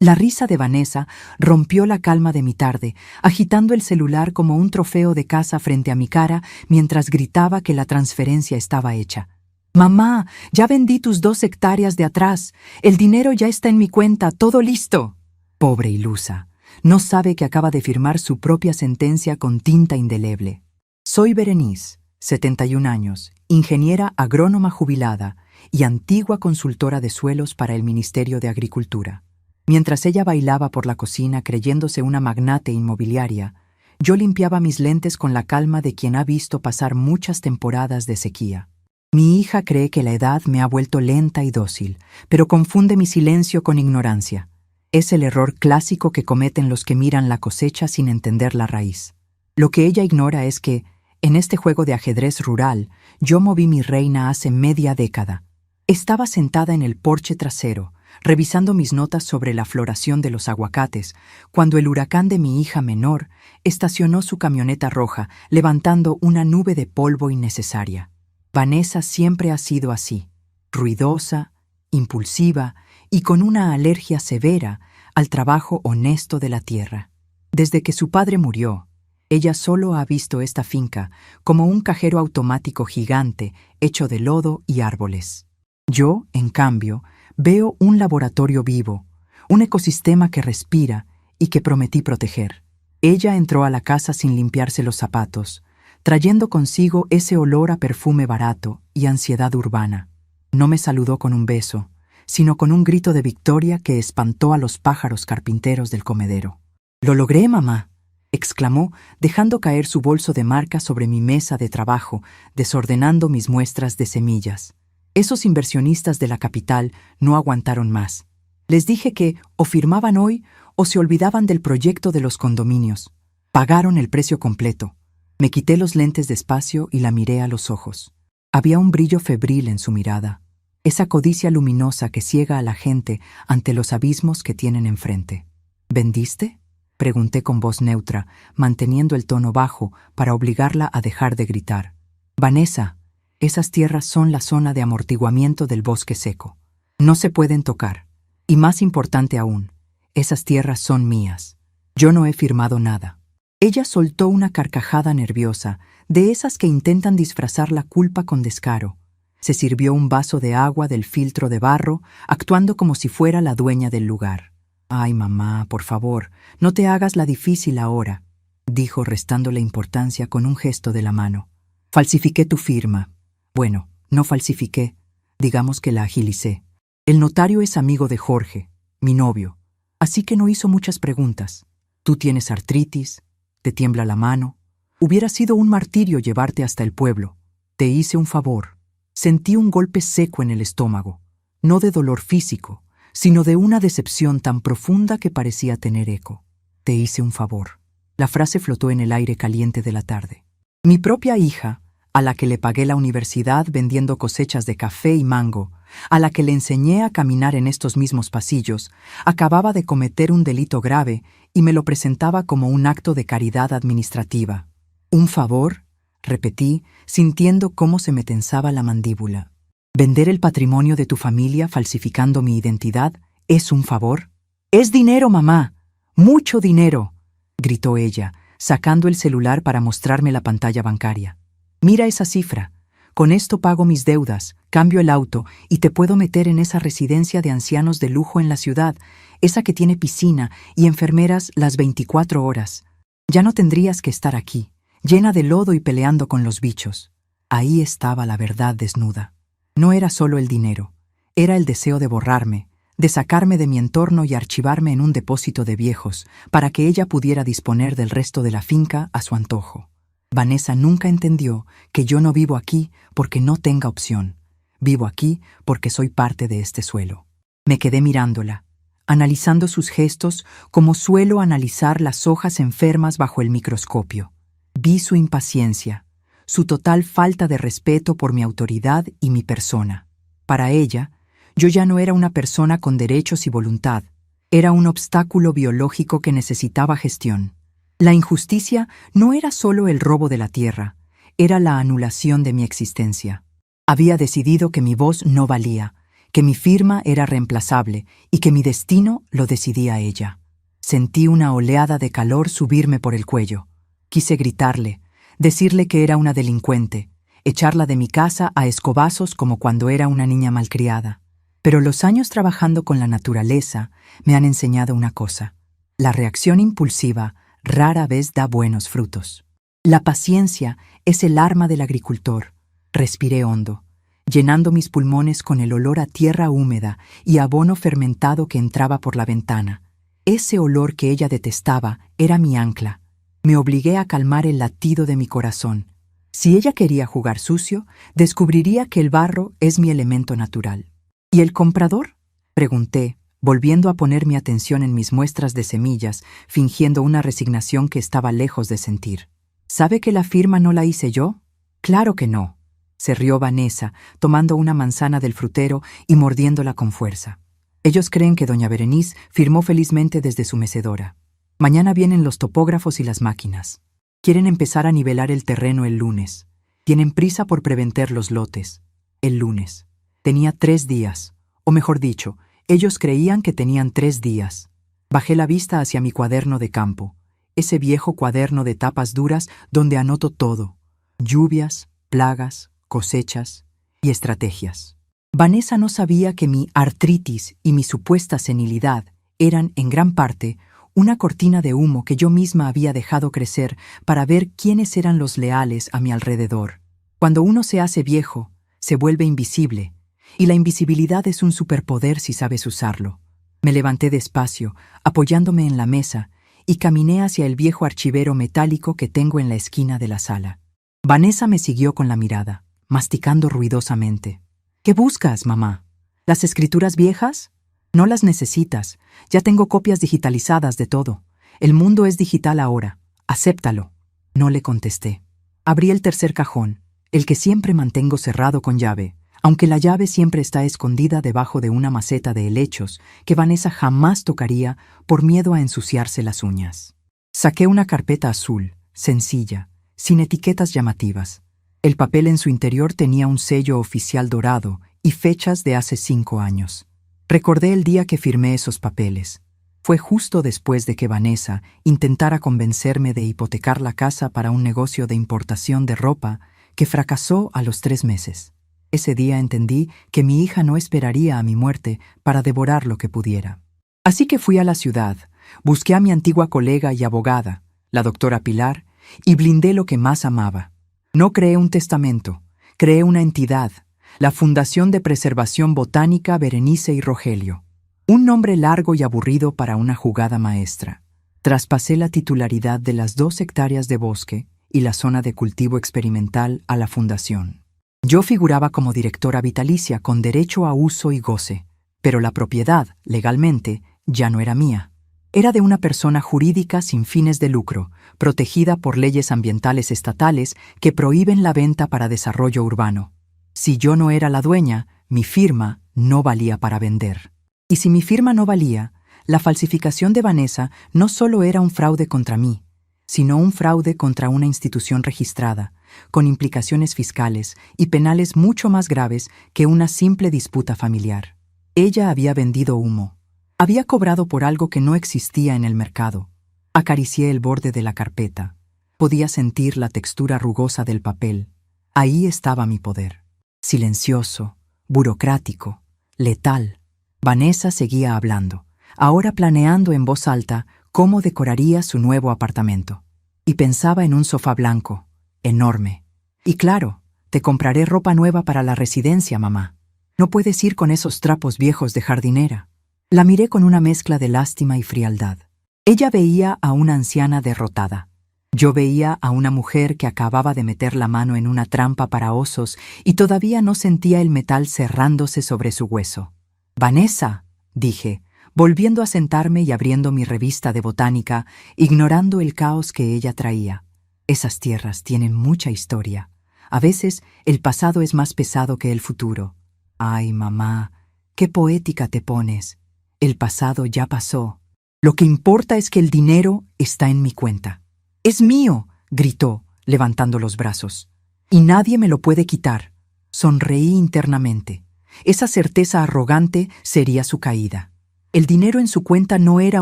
La risa de Vanessa rompió la calma de mi tarde, agitando el celular como un trofeo de caza frente a mi cara mientras gritaba que la transferencia estaba hecha. «Mamá, ya vendí tus 2 hectáreas de atrás. El dinero ya está en mi cuenta, todo listo». Pobre ilusa, no sabe que acaba de firmar su propia sentencia con tinta indeleble. Soy Berenice, 71 años, ingeniera agrónoma jubilada y antigua consultora de suelos para el Ministerio de Agricultura. Mientras ella bailaba por la cocina creyéndose una magnate inmobiliaria, yo limpiaba mis lentes con la calma de quien ha visto pasar muchas temporadas de sequía. Mi hija cree que la edad me ha vuelto lenta y dócil, pero confunde mi silencio con ignorancia. Es el error clásico que cometen los que miran la cosecha sin entender la raíz. Lo que ella ignora es que, en este juego de ajedrez rural, yo moví mi reina hace media década. Estaba sentada en el porche trasero, revisando mis notas sobre la floración de los aguacates, cuando el huracán de mi hija menor estacionó su camioneta roja, levantando una nube de polvo innecesaria. Vanessa siempre ha sido así, ruidosa, impulsiva y con una alergia severa al trabajo honesto de la tierra. Desde que su padre murió, ella solo ha visto esta finca como un cajero automático gigante hecho de lodo y árboles. Yo, en cambio, veo un laboratorio vivo, un ecosistema que respira y que prometí proteger. Ella entró a la casa sin limpiarse los zapatos, trayendo consigo ese olor a perfume barato y ansiedad urbana. No me saludó con un beso, sino con un grito de victoria que espantó a los pájaros carpinteros del comedero. «¡Lo logré, mamá!», exclamó, dejando caer su bolso de marca sobre mi mesa de trabajo, desordenando mis muestras de semillas. Esos inversionistas de la capital no aguantaron más. Les dije que o firmaban hoy o se olvidaban del proyecto de los condominios. Pagaron el precio completo. Me quité los lentes despacio y la miré a los ojos. Había un brillo febril en su mirada, esa codicia luminosa que ciega a la gente ante los abismos que tienen enfrente. «¿Vendiste?», pregunté con voz neutra, manteniendo el tono bajo para obligarla a dejar de gritar. «Vanessa, esas tierras son la zona de amortiguamiento del bosque seco. No se pueden tocar. Y más importante aún, esas tierras son mías. Yo no he firmado nada». Ella soltó una carcajada nerviosa, de esas que intentan disfrazar la culpa con descaro. Se sirvió un vaso de agua del filtro de barro, actuando como si fuera la dueña del lugar. «Ay, mamá, por favor, no te hagas la difícil ahora», dijo restándole importancia con un gesto de la mano. «Falsifiqué tu firma». «Bueno, no falsifiqué, digamos que la agilicé. El notario es amigo de Jorge, mi novio, así que no hizo muchas preguntas. Tú tienes artritis, te tiembla la mano. Hubiera sido un martirio llevarte hasta el pueblo. Te hice un favor». Sentí un golpe seco en el estómago, no de dolor físico, sino de una decepción tan profunda que parecía tener eco. «Te hice un favor». La frase flotó en el aire caliente de la tarde. Mi propia hija, a la que le pagué la universidad vendiendo cosechas de café y mango, a la que le enseñé a caminar en estos mismos pasillos, acababa de cometer un delito grave y me lo presentaba como un acto de caridad administrativa. «¿Un favor?», repetí, sintiendo cómo se me tensaba la mandíbula. «¿Vender el patrimonio de tu familia falsificando mi identidad es un favor?». «Es dinero, mamá. Mucho dinero», gritó ella, sacando el celular para mostrarme la pantalla bancaria. «Mira esa cifra. Con esto pago mis deudas, cambio el auto y te puedo meter en esa residencia de ancianos de lujo en la ciudad, esa que tiene piscina y enfermeras las 24 horas. Ya no tendrías que estar aquí, llena de lodo y peleando con los bichos». Ahí estaba la verdad desnuda. No era solo el dinero, era el deseo de borrarme, de sacarme de mi entorno y archivarme en un depósito de viejos, para que ella pudiera disponer del resto de la finca a su antojo. Vanessa nunca entendió que yo no vivo aquí porque no tenga opción. Vivo aquí porque soy parte de este suelo. Me quedé mirándola, analizando sus gestos como suelo analizar las hojas enfermas bajo el microscopio. Vi su impaciencia, su total falta de respeto por mi autoridad y mi persona. Para ella, yo ya no era una persona con derechos y voluntad. Era un obstáculo biológico que necesitaba gestión. La injusticia no era solo el robo de la tierra, era la anulación de mi existencia. Había decidido que mi voz no valía, que mi firma era reemplazable y que mi destino lo decidía ella. Sentí una oleada de calor subirme por el cuello. Quise gritarle, decirle que era una delincuente, echarla de mi casa a escobazos como cuando era una niña malcriada. Pero los años trabajando con la naturaleza me han enseñado una cosa: la reacción impulsiva rara vez da buenos frutos. La paciencia es el arma del agricultor. Respiré hondo, llenando mis pulmones con el olor a tierra húmeda y abono fermentado que entraba por la ventana. Ese olor que ella detestaba era mi ancla. Me obligué a calmar el latido de mi corazón. Si ella quería jugar sucio, descubriría que el barro es mi elemento natural. ¿Y el comprador?, pregunté, volviendo a poner mi atención en mis muestras de semillas, fingiendo una resignación que estaba lejos de sentir. ¿Sabe que la firma no la hice yo? Claro que no. Se rió Vanessa, tomando una manzana del frutero y mordiéndola con fuerza. Ellos creen que doña Berenice firmó felizmente desde su mecedora. Mañana vienen los topógrafos y las máquinas. Quieren empezar a nivelar el terreno el lunes. Tienen prisa por preventer los lotes. El lunes. Tenía 3 días, o mejor dicho, ellos creían que tenían 3 días. Bajé la vista hacia mi cuaderno de campo, ese viejo cuaderno de tapas duras donde anoto todo: lluvias, plagas, cosechas y estrategias. Vanessa no sabía que mi artritis y mi supuesta senilidad eran, en gran parte, una cortina de humo que yo misma había dejado crecer para ver quiénes eran los leales a mi alrededor. Cuando uno se hace viejo, se vuelve invisible, y la invisibilidad es un superpoder si sabes usarlo. Me levanté despacio, apoyándome en la mesa, y caminé hacia el viejo archivero metálico que tengo en la esquina de la sala. Vanessa me siguió con la mirada, masticando ruidosamente. ¿Qué buscas, mamá? ¿Las escrituras viejas? No las necesitas. Ya tengo copias digitalizadas de todo. El mundo es digital ahora. Acéptalo. No le contesté. Abrí el tercer cajón, el que siempre mantengo cerrado con llave, aunque la llave siempre está escondida debajo de una maceta de helechos que Vanessa jamás tocaría por miedo a ensuciarse las uñas. Saqué una carpeta azul, sencilla, sin etiquetas llamativas. El papel en su interior tenía un sello oficial dorado y fechas de hace 5 años. Recordé el día que firmé esos papeles. Fue justo después de que Vanessa intentara convencerme de hipotecar la casa para un negocio de importación de ropa que fracasó a los 3 meses. Ese día entendí que mi hija no esperaría a mi muerte para devorar lo que pudiera. Así que fui a la ciudad, busqué a mi antigua colega y abogada, la doctora Pilar, y blindé lo que más amaba. No creé un testamento, creé una entidad, la Fundación de Preservación Botánica Berenice y Rogelio. Un nombre largo y aburrido para una jugada maestra. Traspasé la titularidad de las 2 hectáreas de bosque y la zona de cultivo experimental a la fundación. Yo figuraba como directora vitalicia con derecho a uso y goce, pero la propiedad, legalmente, ya no era mía. Era de una persona jurídica sin fines de lucro, protegida por leyes ambientales estatales que prohíben la venta para desarrollo urbano. Si yo no era la dueña, mi firma no valía para vender. Y si mi firma no valía, la falsificación de Vanessa no solo era un fraude contra mí, sino un fraude contra una institución registrada, con implicaciones fiscales y penales mucho más graves que una simple disputa familiar. Ella había vendido humo. Había cobrado por algo que no existía en el mercado. Acaricié el borde de la carpeta. Podía sentir la textura rugosa del papel. Ahí estaba mi poder. Silencioso, burocrático, letal. Vanessa seguía hablando, ahora planeando en voz alta cómo decoraría su nuevo apartamento. Y pensaba en un sofá blanco, enorme. Y claro, te compraré ropa nueva para la residencia, mamá. No puedes ir con esos trapos viejos de jardinera. La miré con una mezcla de lástima y frialdad. Ella veía a una anciana derrotada. Yo veía a una mujer que acababa de meter la mano en una trampa para osos y todavía no sentía el metal cerrándose sobre su hueso. «Vanessa», dije, volviendo a sentarme y abriendo mi revista de botánica, ignorando el caos que ella traía. Esas tierras tienen mucha historia. A veces el pasado es más pesado que el futuro. Ay, mamá, qué poética te pones. El pasado ya pasó. Lo que importa es que el dinero está en mi cuenta. «¡Es mío!», gritó, levantando los brazos. «Y nadie me lo puede quitar». Sonreí internamente. Esa certeza arrogante sería su caída. El dinero en su cuenta no era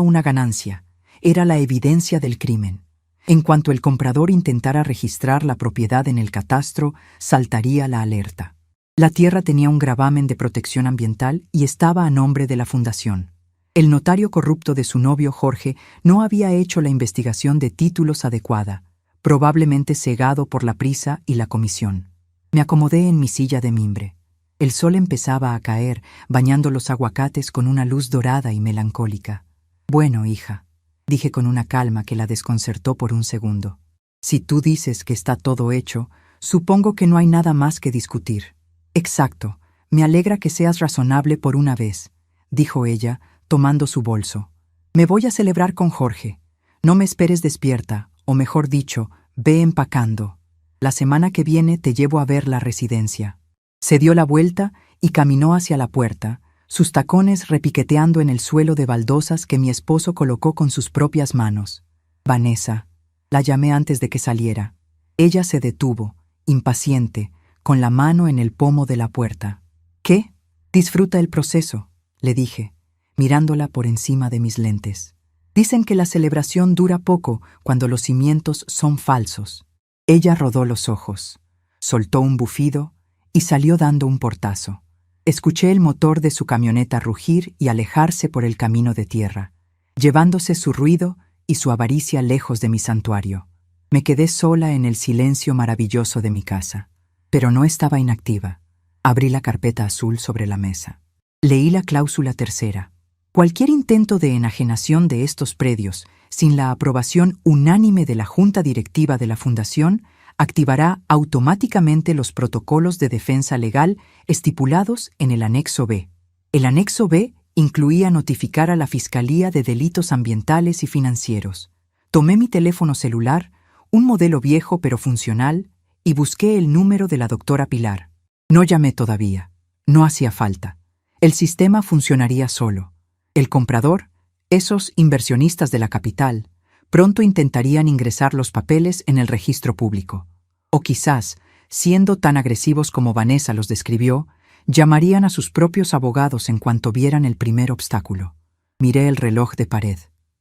una ganancia, era la evidencia del crimen. En cuanto el comprador intentara registrar la propiedad en el catastro, saltaría la alerta. La tierra tenía un gravamen de protección ambiental y estaba a nombre de la fundación. El notario corrupto de su novio Jorge no había hecho la investigación de títulos adecuada, probablemente cegado por la prisa y la comisión. Me acomodé en mi silla de mimbre. El sol empezaba a caer, bañando los aguacates con una luz dorada y melancólica. «Bueno, hija», dije con una calma que la desconcertó por un segundo. «Si tú dices que está todo hecho, supongo que no hay nada más que discutir». «Exacto. Me alegra que seas razonable por una vez», dijo ella, tomando su bolso. «Me voy a celebrar con Jorge. No me esperes despierta, o mejor dicho, ve empacando. La semana que viene te llevo a ver la residencia». Se dio la vuelta y caminó hacia la puerta, sus tacones repiqueteando en el suelo de baldosas que mi esposo colocó con sus propias manos. «Vanessa», la llamé antes de que saliera. Ella se detuvo, impaciente, con la mano en el pomo de la puerta. «¿Qué? Disfruta el proceso», le dije, mirándola por encima de mis lentes. «Dicen que la celebración dura poco cuando los cimientos son falsos». Ella rodó los ojos, soltó un bufido y salió dando un portazo. Escuché el motor de su camioneta rugir y alejarse por el camino de tierra, llevándose su ruido y su avaricia lejos de mi santuario. Me quedé sola en el silencio maravilloso de mi casa. Pero no estaba inactiva. Abrí la carpeta azul sobre la mesa. Leí la cláusula tercera. Cualquier intento de enajenación de estos predios, sin la aprobación unánime de la Junta Directiva de la Fundación, activará automáticamente los protocolos de defensa legal estipulados en el Anexo B. El Anexo B incluía notificar a la Fiscalía de Delitos Ambientales y Financieros. Tomé mi teléfono celular, un modelo viejo pero funcional, y busqué el número de la doctora Pilar. No llamé todavía. No hacía falta. El sistema funcionaría solo. El comprador, esos inversionistas de la capital, pronto intentarían ingresar los papeles en el registro público. O quizás, siendo tan agresivos como Vanessa los describió, llamarían a sus propios abogados en cuanto vieran el primer obstáculo. Miré el reloj de pared.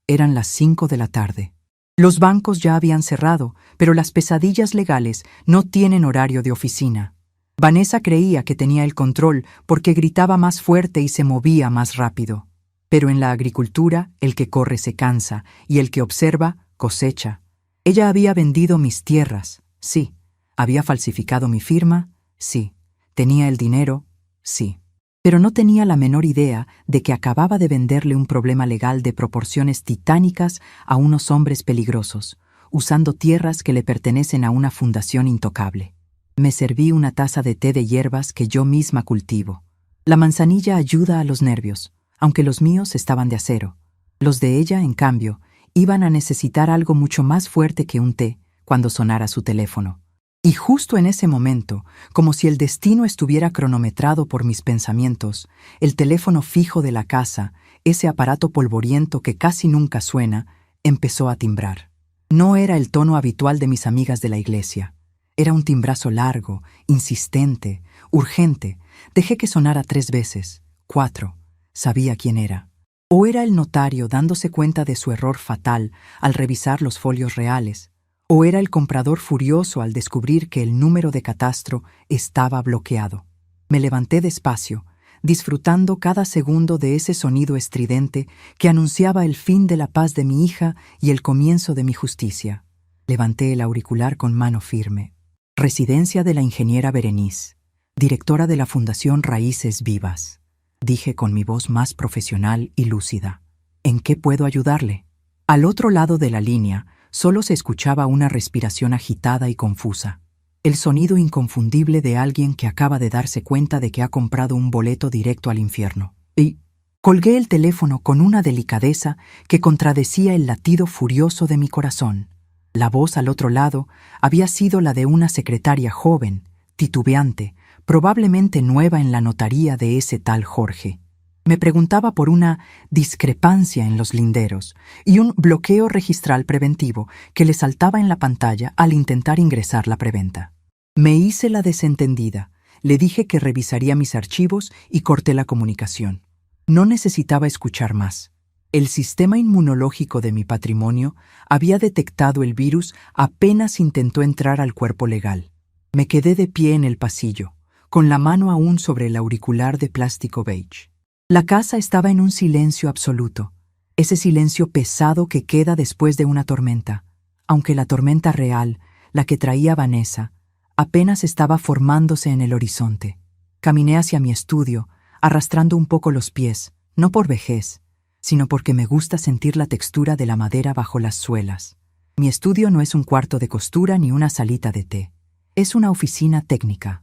Eran las 5 de la tarde. Los bancos ya habían cerrado, pero las pesadillas legales no tienen horario de oficina. Vanessa creía que tenía el control porque gritaba más fuerte y se movía más rápido. Pero en la agricultura, el que corre se cansa y el que observa, cosecha. Ella había vendido mis tierras, sí. Había falsificado mi firma, sí. Tenía el dinero, sí. Pero no tenía la menor idea de que acababa de venderle un problema legal de proporciones titánicas a unos hombres peligrosos, usando tierras que le pertenecen a una fundación intocable. Me serví una taza de té de hierbas que yo misma cultivo. La manzanilla ayuda a los nervios, aunque los míos estaban de acero. Los de ella, en cambio, iban a necesitar algo mucho más fuerte que un té cuando sonara su teléfono. Y justo en ese momento, como si el destino estuviera cronometrado por mis pensamientos, el teléfono fijo de la casa, ese aparato polvoriento que casi nunca suena, empezó a timbrar. No era el tono habitual de mis amigas de la iglesia. Era un timbrazo largo, insistente, urgente. Dejé que sonara 3 veces, 4. Sabía quién era. O era el notario dándose cuenta de su error fatal al revisar los folios reales, o era el comprador furioso al descubrir que el número de catastro estaba bloqueado. Me levanté despacio, disfrutando cada segundo de ese sonido estridente que anunciaba el fin de la paz de mi hija y el comienzo de mi justicia. Levanté el auricular con mano firme. Residencia de la ingeniera Berenice, directora de la Fundación Raíces Vivas. Dije con mi voz más profesional y lúcida. ¿En qué puedo ayudarle? Al otro lado de la línea solo se escuchaba una respiración agitada y confusa, el sonido inconfundible de alguien que acaba de darse cuenta de que ha comprado un boleto directo al infierno. Y colgué el teléfono con una delicadeza que contradecía el latido furioso de mi corazón. La voz al otro lado había sido la de una secretaria joven, titubeante, probablemente nueva en la notaría de ese tal Jorge. Me preguntaba por una discrepancia en los linderos y un bloqueo registral preventivo que le saltaba en la pantalla al intentar ingresar la preventa. Me hice la desentendida, Le dije que revisaría mis archivos y corté la comunicación. No necesitaba escuchar más. El sistema inmunológico de mi patrimonio había detectado el virus apenas intentó entrar al cuerpo legal. Me quedé de pie en el pasillo, con la mano aún sobre el auricular de plástico beige. La casa estaba en un silencio absoluto, ese silencio pesado que queda después de una tormenta, aunque la tormenta real, la que traía Vanessa, apenas estaba formándose en el horizonte. Caminé hacia mi estudio, arrastrando un poco los pies, no por vejez, sino porque me gusta sentir la textura de la madera bajo las suelas. Mi estudio no es un cuarto de costura ni una salita de té. Es una oficina técnica.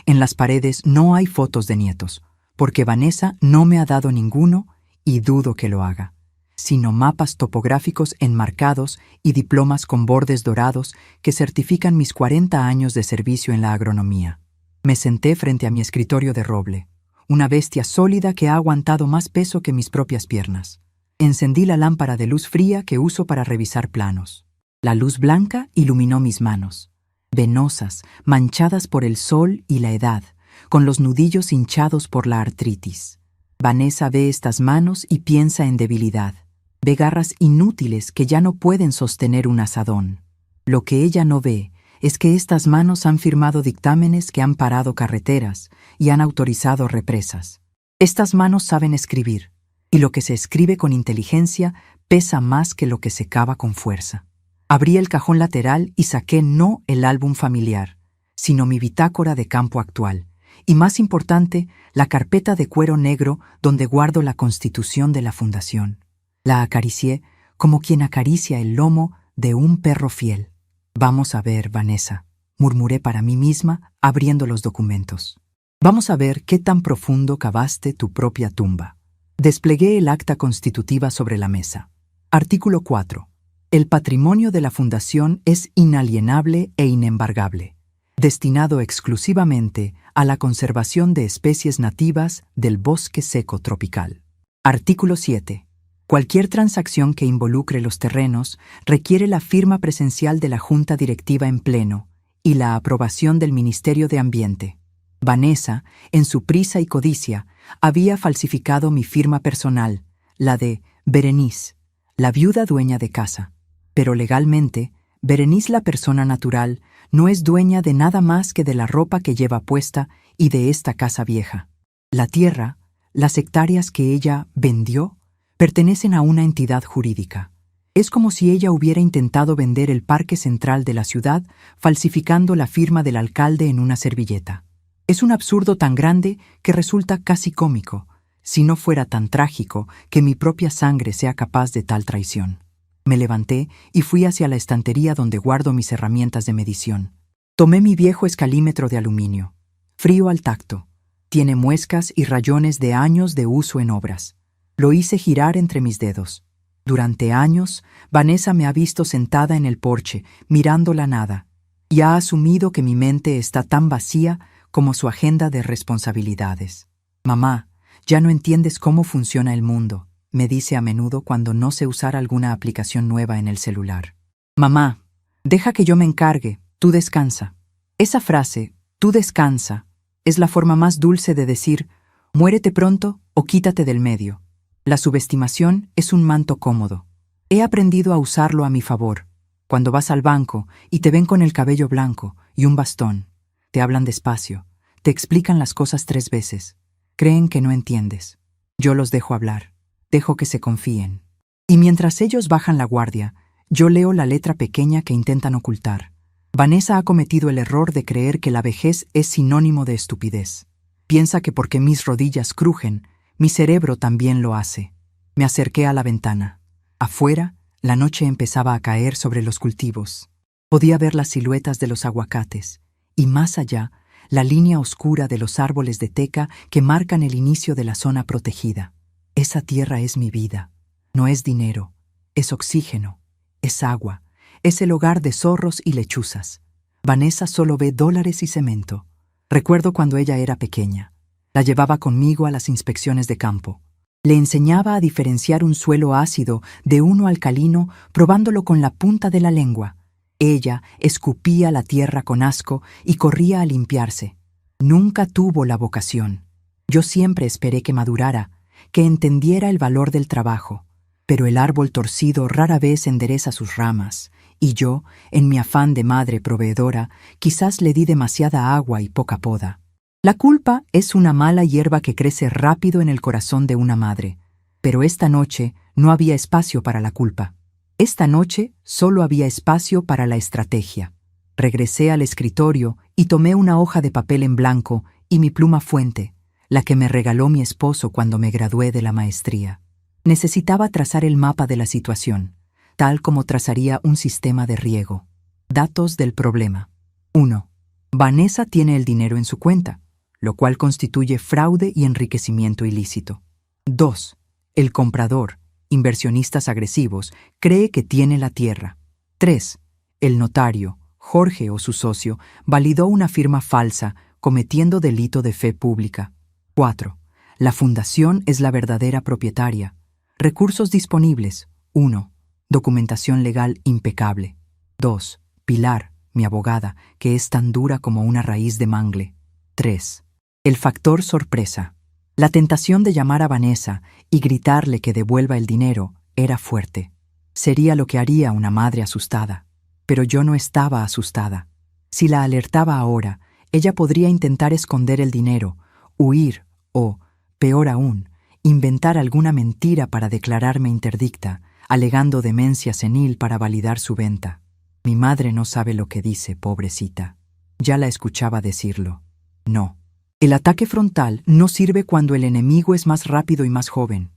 En las paredes no hay fotos de nietos, porque Vanessa no me ha dado ninguno y dudo que lo haga, sino mapas topográficos enmarcados y diplomas con bordes dorados que certifican mis 40 años de servicio en la agronomía. Me senté frente a mi escritorio de roble, una bestia sólida que ha aguantado más peso que mis propias piernas. Encendí la lámpara de luz fría que uso para revisar planos. La luz blanca iluminó mis manos, venosas, manchadas por el sol y la edad, con los nudillos hinchados por la artritis. Vanessa ve estas manos y piensa en debilidad. Ve garras inútiles que ya no pueden sostener un azadón. Lo que ella no ve es que estas manos han firmado dictámenes que han parado carreteras y han autorizado represas. Estas manos saben escribir, y lo que se escribe con inteligencia pesa más que lo que se cava con fuerza. Abrí el cajón lateral y saqué no el álbum familiar, sino mi bitácora de campo actual, y más importante, la carpeta de cuero negro donde guardo la constitución de la fundación. La acaricié como quien acaricia el lomo de un perro fiel. «Vamos a ver, Vanessa», murmuré para mí misma, abriendo los documentos. «Vamos a ver qué tan profundo cavaste tu propia tumba». Desplegué el acta constitutiva sobre la mesa. Artículo 4. El patrimonio de la Fundación es inalienable e inembargable, destinado exclusivamente a la conservación de especies nativas del bosque seco tropical. Artículo 7. Cualquier transacción que involucre los terrenos requiere la firma presencial de la Junta Directiva en pleno y la aprobación del Ministerio de Ambiente. Vanessa, en su prisa y codicia, había falsificado mi firma personal, la de Berenice, la viuda dueña de casa. Pero legalmente, Berenice, la persona natural, no es dueña de nada más que de la ropa que lleva puesta y de esta casa vieja. La tierra, las hectáreas que ella vendió, pertenecen a una entidad jurídica. Es como si ella hubiera intentado vender el parque central de la ciudad falsificando la firma del alcalde en una servilleta. Es un absurdo tan grande que resulta casi cómico, si no fuera tan trágico que mi propia sangre sea capaz de tal traición. Me levanté y fui hacia la estantería donde guardo mis herramientas de medición. Tomé mi viejo escalímetro de aluminio, frío al tacto. Tiene muescas y rayones de años de uso en obras. Lo hice girar entre mis dedos. Durante años, Vanessa me ha visto sentada en el porche, mirando la nada, y ha asumido que mi mente está tan vacía como su agenda de responsabilidades. «Mamá, ya no entiendes cómo funciona el mundo», me dice a menudo cuando no sé usar alguna aplicación nueva en el celular. «Mamá, deja que yo me encargue, tú descansa». Esa frase, «tú descansa», es la forma más dulce de decir, «muérete pronto o quítate del medio». La subestimación es un manto cómodo. He aprendido a usarlo a mi favor. Cuando vas al banco y te ven con el cabello blanco y un bastón, te hablan despacio, te explican las cosas 3 veces. Creen que no entiendes. Yo los dejo hablar, dejo que se confíen. Y mientras ellos bajan la guardia, yo leo la letra pequeña que intentan ocultar. Vanessa ha cometido el error de creer que la vejez es sinónimo de estupidez. Piensa que porque mis rodillas crujen, mi cerebro también lo hace. Me acerqué a la ventana. Afuera, la noche empezaba a caer sobre los cultivos. Podía ver las siluetas de los aguacates, y más allá, la línea oscura de los árboles de teca que marcan el inicio de la zona protegida. Esa tierra es mi vida. No es dinero, es oxígeno, es agua, es el hogar de zorros y lechuzas. Vanessa solo ve dólares y cemento. Recuerdo cuando ella era pequeña. La llevaba conmigo a las inspecciones de campo. Le enseñaba a diferenciar un suelo ácido de uno alcalino probándolo con la punta de la lengua. Ella escupía la tierra con asco y corría a limpiarse. Nunca tuvo la vocación. Yo siempre esperé que madurara, que entendiera el valor del trabajo, pero el árbol torcido rara vez endereza sus ramas, y yo, en mi afán de madre proveedora, quizás le di demasiada agua y poca poda. La culpa es una mala hierba que crece rápido en el corazón de una madre, pero esta noche no había espacio para la culpa. Esta noche solo había espacio para la estrategia. Regresé al escritorio y tomé una hoja de papel en blanco y mi pluma fuente, la que me regaló mi esposo cuando me gradué de la maestría. Necesitaba trazar el mapa de la situación, tal como trazaría un sistema de riego. Datos del problema. 1. Vanessa tiene el dinero en su cuenta, lo cual constituye fraude y enriquecimiento ilícito. 2. El comprador, inversionistas agresivos, cree que tiene la tierra. 3. El notario, Jorge o su socio, validó una firma falsa, cometiendo delito de fe pública. 4. La fundación es la verdadera propietaria. Recursos disponibles. 1. Documentación legal impecable. 2. Pilar, mi abogada, que es tan dura como una raíz de mangle. 3. El factor sorpresa. La tentación de llamar a Vanessa y gritarle que devuelva el dinero era fuerte. Sería lo que haría una madre asustada. Pero yo no estaba asustada. Si la alertaba ahora, ella podría intentar esconder el dinero, huir o, peor aún, inventar alguna mentira para declararme interdicta, alegando demencia senil para validar su venta. Mi madre no sabe lo que dice, pobrecita. Ya la escuchaba decirlo. No. El ataque frontal no sirve cuando el enemigo es más rápido y más joven.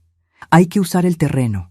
Hay que usar el terreno.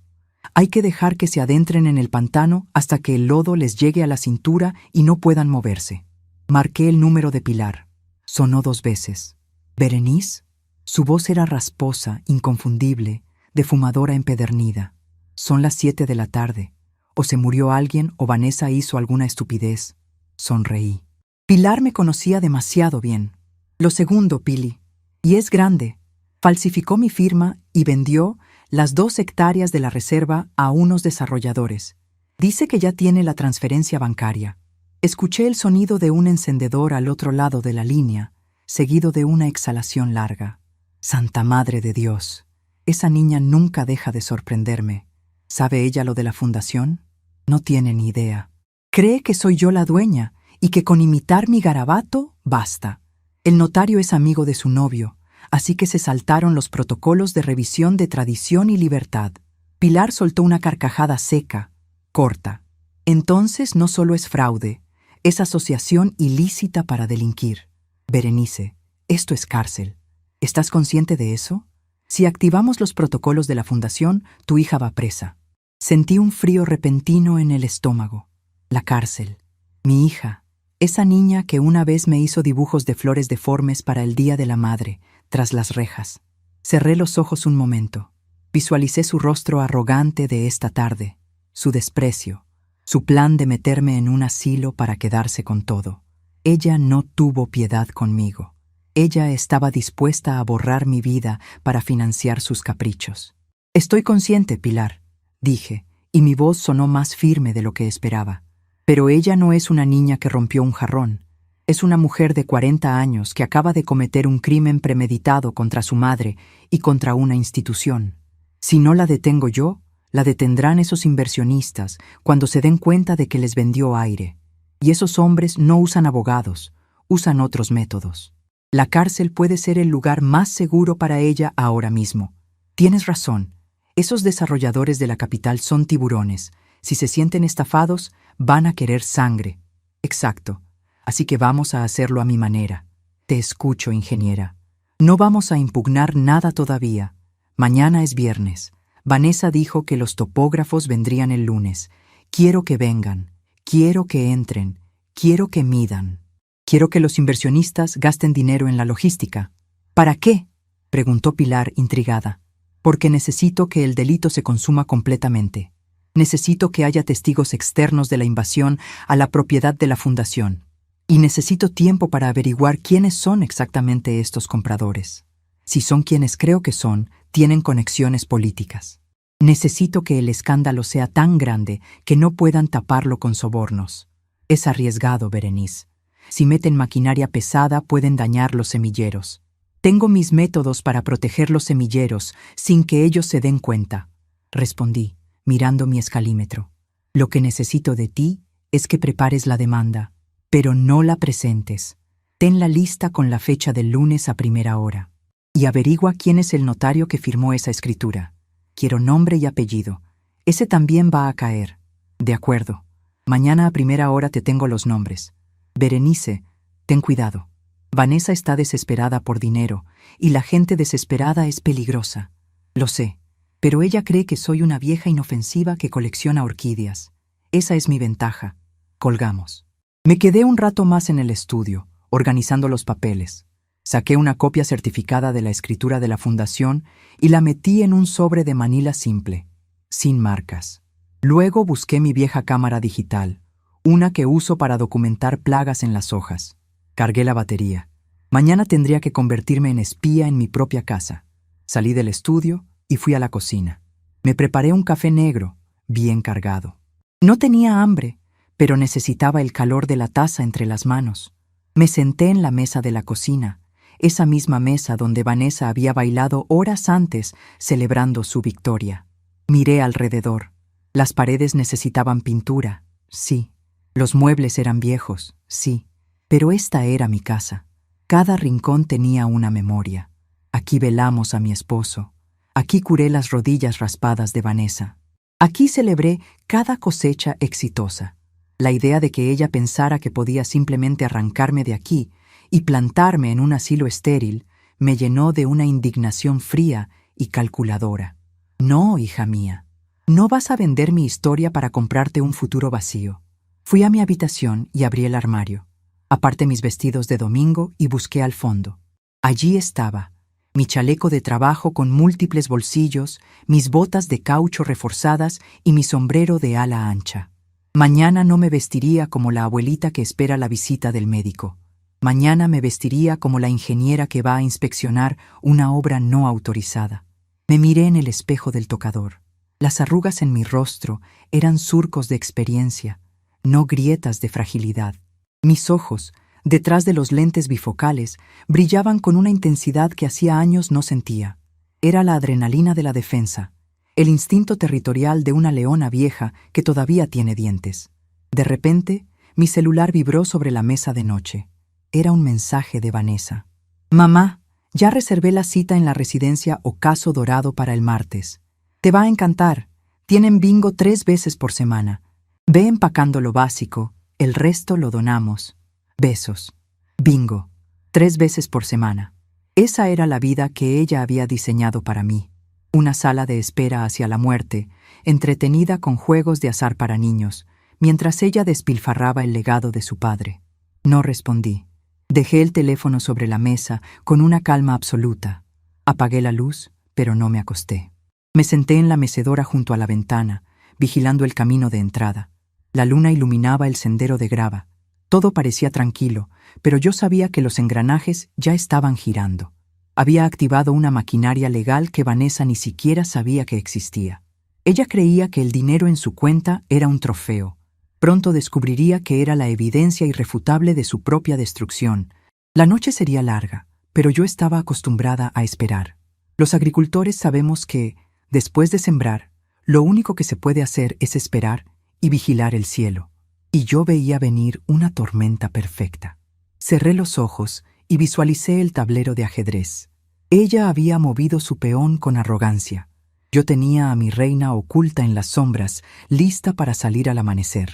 Hay que dejar que se adentren en el pantano hasta que el lodo les llegue a la cintura y no puedan moverse. Marqué el número de Pilar. Sonó 2 veces. ¿Berenice? Su voz era rasposa, inconfundible, de fumadora empedernida. Son las 7 de la tarde. O se murió alguien o Vanessa hizo alguna estupidez. Sonreí. Pilar me conocía demasiado bien. Lo segundo, Pili. Y es grande. Falsificó mi firma y vendió las 2 hectáreas de la reserva a unos desarrolladores. Dice que ya tiene la transferencia bancaria. Escuché el sonido de un encendedor al otro lado de la línea, seguido de una exhalación larga. Santa Madre de Dios, esa niña nunca deja de sorprenderme. ¿Sabe ella lo de la fundación? No tiene ni idea. Cree que soy yo la dueña y que con imitar mi garabato basta. El notario es amigo de su novio, así que se saltaron los protocolos de revisión de tradición y libertad. Pilar soltó una carcajada seca, corta. Entonces no solo es fraude, es asociación ilícita para delinquir. Berenice, esto es cárcel. ¿Estás consciente de eso? Si activamos los protocolos de la fundación, tu hija va presa. Sentí un frío repentino en el estómago. La cárcel. Mi hija. Esa niña que una vez me hizo dibujos de flores deformes para el Día de la Madre, tras las rejas. Cerré los ojos un momento. Visualicé su rostro arrogante de esta tarde, su desprecio, su plan de meterme en un asilo para quedarse con todo. Ella no tuvo piedad conmigo. Ella estaba dispuesta a borrar mi vida para financiar sus caprichos. Estoy consciente, Pilar, dije, y mi voz sonó más firme de lo que esperaba. Pero ella no es una niña que rompió un jarrón. Es una mujer de 40 años que acaba de cometer un crimen premeditado contra su madre y contra una institución. Si no la detengo yo, la detendrán esos inversionistas cuando se den cuenta de que les vendió aire. Y esos hombres no usan abogados, usan otros métodos. La cárcel puede ser el lugar más seguro para ella ahora mismo. Tienes razón. Esos desarrolladores de la capital son tiburones. Si se sienten estafados, van a querer sangre. Exacto. Así que vamos a hacerlo a mi manera. Te escucho, ingeniera. No vamos a impugnar nada todavía. Mañana es viernes. Vanessa dijo que los topógrafos vendrían el lunes. Quiero que vengan. Quiero que entren. Quiero que midan. Quiero que los inversionistas gasten dinero en la logística. ¿Para qué?, preguntó Pilar, intrigada. Porque necesito que el delito se consuma completamente. Necesito que haya testigos externos de la invasión a la propiedad de la fundación. Y necesito tiempo para averiguar quiénes son exactamente estos compradores. Si son quienes creo que son, tienen conexiones políticas. Necesito que el escándalo sea tan grande que no puedan taparlo con sobornos. Es arriesgado, Berenice. Si meten maquinaria pesada, pueden dañar los semilleros. Tengo mis métodos para proteger los semilleros sin que ellos se den cuenta, respondí, mirando mi escalímetro. Lo que necesito de ti es que prepares la demanda, pero no la presentes. Tenla lista con la fecha del lunes a primera hora. Y averigua quién es el notario que firmó esa escritura. Quiero nombre y apellido. Ese también va a caer. De acuerdo. Mañana a primera hora te tengo los nombres. Berenice, ten cuidado. Vanessa está desesperada por dinero, y la gente desesperada es peligrosa. Lo sé, pero ella cree que soy una vieja inofensiva que colecciona orquídeas. Esa es mi ventaja. Colgamos. Me quedé un rato más en el estudio, organizando los papeles. Saqué una copia certificada de la escritura de la fundación y la metí en un sobre de manila simple, sin marcas. Luego busqué mi vieja cámara digital, una que uso para documentar plagas en las hojas. Cargué la batería. Mañana tendría que convertirme en espía en mi propia casa. Salí del estudio y fui a la cocina. Me preparé un café negro, bien cargado. No tenía hambre, pero necesitaba el calor de la taza entre las manos. Me senté en la mesa de la cocina, esa misma mesa donde Vanessa había bailado horas antes celebrando su victoria. Miré alrededor. Las paredes necesitaban pintura, sí. Los muebles eran viejos, sí. Pero esta era mi casa. Cada rincón tenía una memoria. Aquí velamos a mi esposo. Aquí curé las rodillas raspadas de Vanessa. Aquí celebré cada cosecha exitosa. La idea de que ella pensara que podía simplemente arrancarme de aquí y plantarme en un asilo estéril me llenó de una indignación fría y calculadora. No, hija mía, no vas a vender mi historia para comprarte un futuro vacío. Fui a mi habitación y abrí el armario. Aparté mis vestidos de domingo y busqué al fondo. Allí estaba, mi chaleco de trabajo con múltiples bolsillos, mis botas de caucho reforzadas y mi sombrero de ala ancha. Mañana no me vestiría como la abuelita que espera la visita del médico. Mañana me vestiría como la ingeniera que va a inspeccionar una obra no autorizada. Me miré en el espejo del tocador. Las arrugas en mi rostro eran surcos de experiencia, no grietas de fragilidad. Mis ojos, detrás de los lentes bifocales, brillaban con una intensidad que hacía años no sentía. Era la adrenalina de la defensa, el instinto territorial de una leona vieja que todavía tiene dientes. De repente, mi celular vibró sobre la mesa de noche. Era un mensaje de Vanessa. «Mamá, ya reservé la cita en la residencia Ocaso Dorado para el martes. Te va a encantar. Tienen bingo 3 veces por semana. Ve empacando lo básico, el resto lo donamos. Besos». Bingo. 3 veces por semana. Esa era la vida que ella había diseñado para mí. Una sala de espera hacia la muerte, entretenida con juegos de azar para niños, mientras ella despilfarraba el legado de su padre. No respondí. Dejé el teléfono sobre la mesa con una calma absoluta. Apagué la luz, pero no me acosté. Me senté en la mecedora junto a la ventana, vigilando el camino de entrada. La luna iluminaba el sendero de grava. Todo parecía tranquilo, pero yo sabía que los engranajes ya estaban girando. Había activado una maquinaria legal que Vanessa ni siquiera sabía que existía. Ella creía que el dinero en su cuenta era un trofeo. Pronto descubriría que era la evidencia irrefutable de su propia destrucción. La noche sería larga, pero yo estaba acostumbrada a esperar. Los agricultores sabemos que, después de sembrar, lo único que se puede hacer es esperar y vigilar el cielo. Y yo veía venir una tormenta perfecta. Cerré los ojos y visualicé el tablero de ajedrez. Ella había movido su peón con arrogancia. Yo tenía a mi reina oculta en las sombras, lista para salir al amanecer.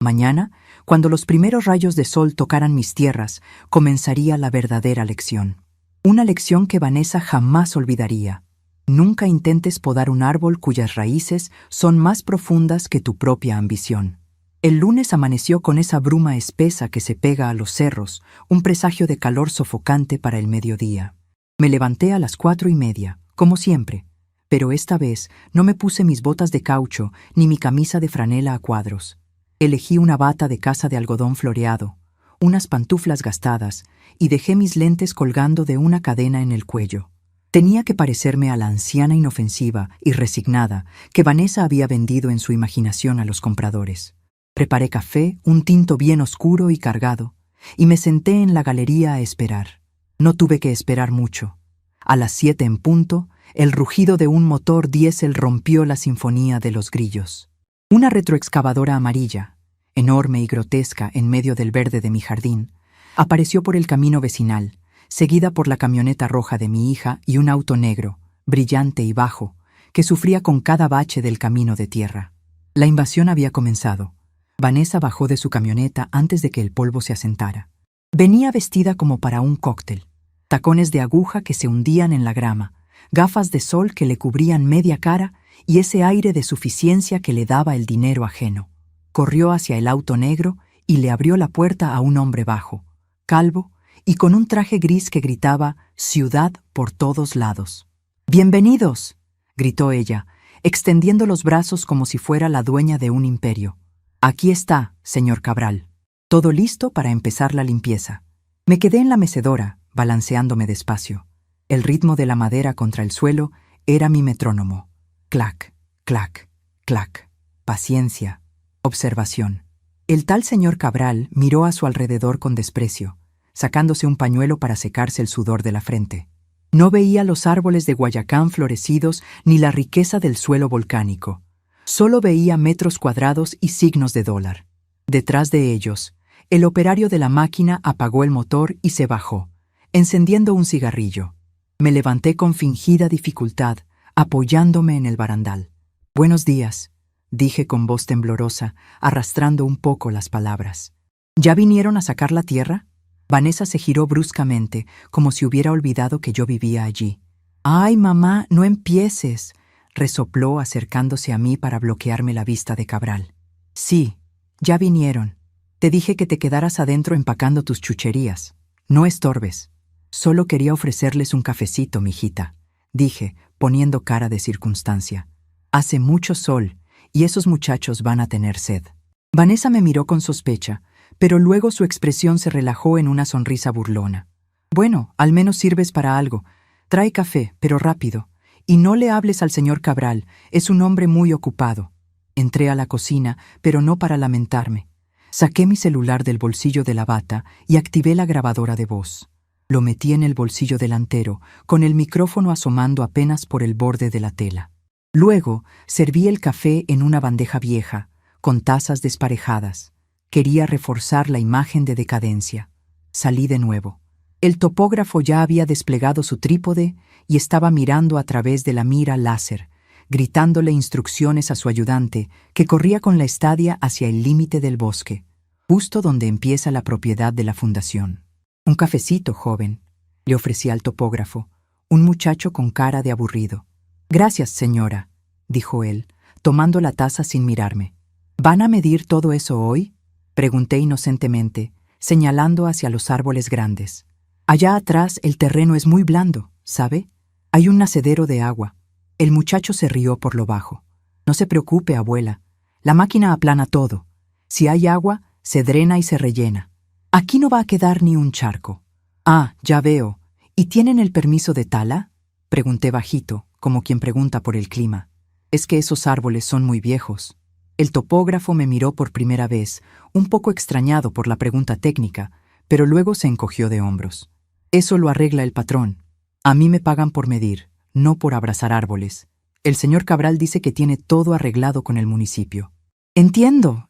Mañana, cuando los primeros rayos de sol tocaran mis tierras, comenzaría la verdadera lección. Una lección que Vanessa jamás olvidaría. Nunca intentes podar un árbol cuyas raíces son más profundas que tu propia ambición. El lunes amaneció con esa bruma espesa que se pega a los cerros, un presagio de calor sofocante para el mediodía. Me levanté a las 4:30, como siempre, pero esta vez no me puse mis botas de caucho ni mi camisa de franela a cuadros. Elegí una bata de casa de algodón floreado, unas pantuflas gastadas y dejé mis lentes colgando de una cadena en el cuello. Tenía que parecerme a la anciana inofensiva y resignada que Vanessa había vendido en su imaginación a los compradores. Preparé café, un tinto bien oscuro y cargado, y me senté en la galería a esperar. No tuve que esperar mucho. A las 7 en punto, el rugido de un motor diésel rompió la sinfonía de los grillos. Una retroexcavadora amarilla, enorme y grotesca en medio del verde de mi jardín, apareció por el camino vecinal, seguida por la camioneta roja de mi hija y un auto negro, brillante y bajo, que sufría con cada bache del camino de tierra. La invasión había comenzado. Vanessa bajó de su camioneta antes de que el polvo se asentara. Venía vestida como para un cóctel, tacones de aguja que se hundían en la grama, gafas de sol que le cubrían media cara y ese aire de suficiencia que le daba el dinero ajeno. Corrió hacia el auto negro y le abrió la puerta a un hombre bajo, calvo y con un traje gris que gritaba «Ciudad» por todos lados. «¡Bienvenidos!», gritó ella, extendiendo los brazos como si fuera la dueña de un imperio. «Aquí está, señor Cabral. Todo listo para empezar la limpieza». Me quedé en la mecedora, balanceándome despacio. El ritmo de la madera contra el suelo era mi metrónomo. Clac, clac, clac. Paciencia. Observación. El tal señor Cabral miró a su alrededor con desprecio, sacándose un pañuelo para secarse el sudor de la frente. No veía los árboles de Guayacán florecidos ni la riqueza del suelo volcánico. Solo veía metros cuadrados y signos de dólar. Detrás de ellos, el operario de la máquina apagó el motor y se bajó, encendiendo un cigarrillo. Me levanté con fingida dificultad, apoyándome en el barandal. «Buenos días», dije con voz temblorosa, arrastrando un poco las palabras. «¿Ya vinieron a sacar la tierra?». Vanessa se giró bruscamente, como si hubiera olvidado que yo vivía allí. «Ay, mamá, no empieces», resopló acercándose a mí para bloquearme la vista de Cabral. «Sí, ya vinieron. Te dije que te quedaras adentro empacando tus chucherías. No estorbes. Solo quería ofrecerles un cafecito, mijita», dije, poniendo cara de circunstancia. «Hace mucho sol y esos muchachos van a tener sed». Vanessa me miró con sospecha, pero luego su expresión se relajó en una sonrisa burlona. «Bueno, al menos sirves para algo. Trae café, pero rápido. Y no le hables al señor Cabral, es un hombre muy ocupado». Entré a la cocina, pero no para lamentarme. Saqué mi celular del bolsillo de la bata y activé la grabadora de voz. Lo metí en el bolsillo delantero, con el micrófono asomando apenas por el borde de la tela. Luego, serví el café en una bandeja vieja, con tazas desparejadas. Quería reforzar la imagen de decadencia. Salí de nuevo. El topógrafo ya había desplegado su trípode y estaba mirando a través de la mira láser, gritándole instrucciones a su ayudante, que corría con la estadia hacia el límite del bosque, justo donde empieza la propiedad de la fundación. «Un cafecito, joven», le ofrecí al topógrafo, un muchacho con cara de aburrido. «Gracias, señora», dijo él, tomando la taza sin mirarme. «¿Van a medir todo eso hoy?», pregunté inocentemente, señalando hacia los árboles grandes. «Allá atrás el terreno es muy blando, ¿sabe? Hay un nacedero de agua». El muchacho se rió por lo bajo. «No se preocupe, abuela. La máquina aplana todo. Si hay agua, se drena y se rellena. Aquí no va a quedar ni un charco». «Ah, ya veo. ¿Y tienen el permiso de tala?», pregunté bajito, como quien pregunta por el clima. «Es que esos árboles son muy viejos». El topógrafo me miró por primera vez, un poco extrañado por la pregunta técnica, pero luego se encogió de hombros. «Eso lo arregla el patrón. A mí me pagan por medir, no por abrazar árboles. El señor Cabral dice que tiene todo arreglado con el municipio». «Entiendo,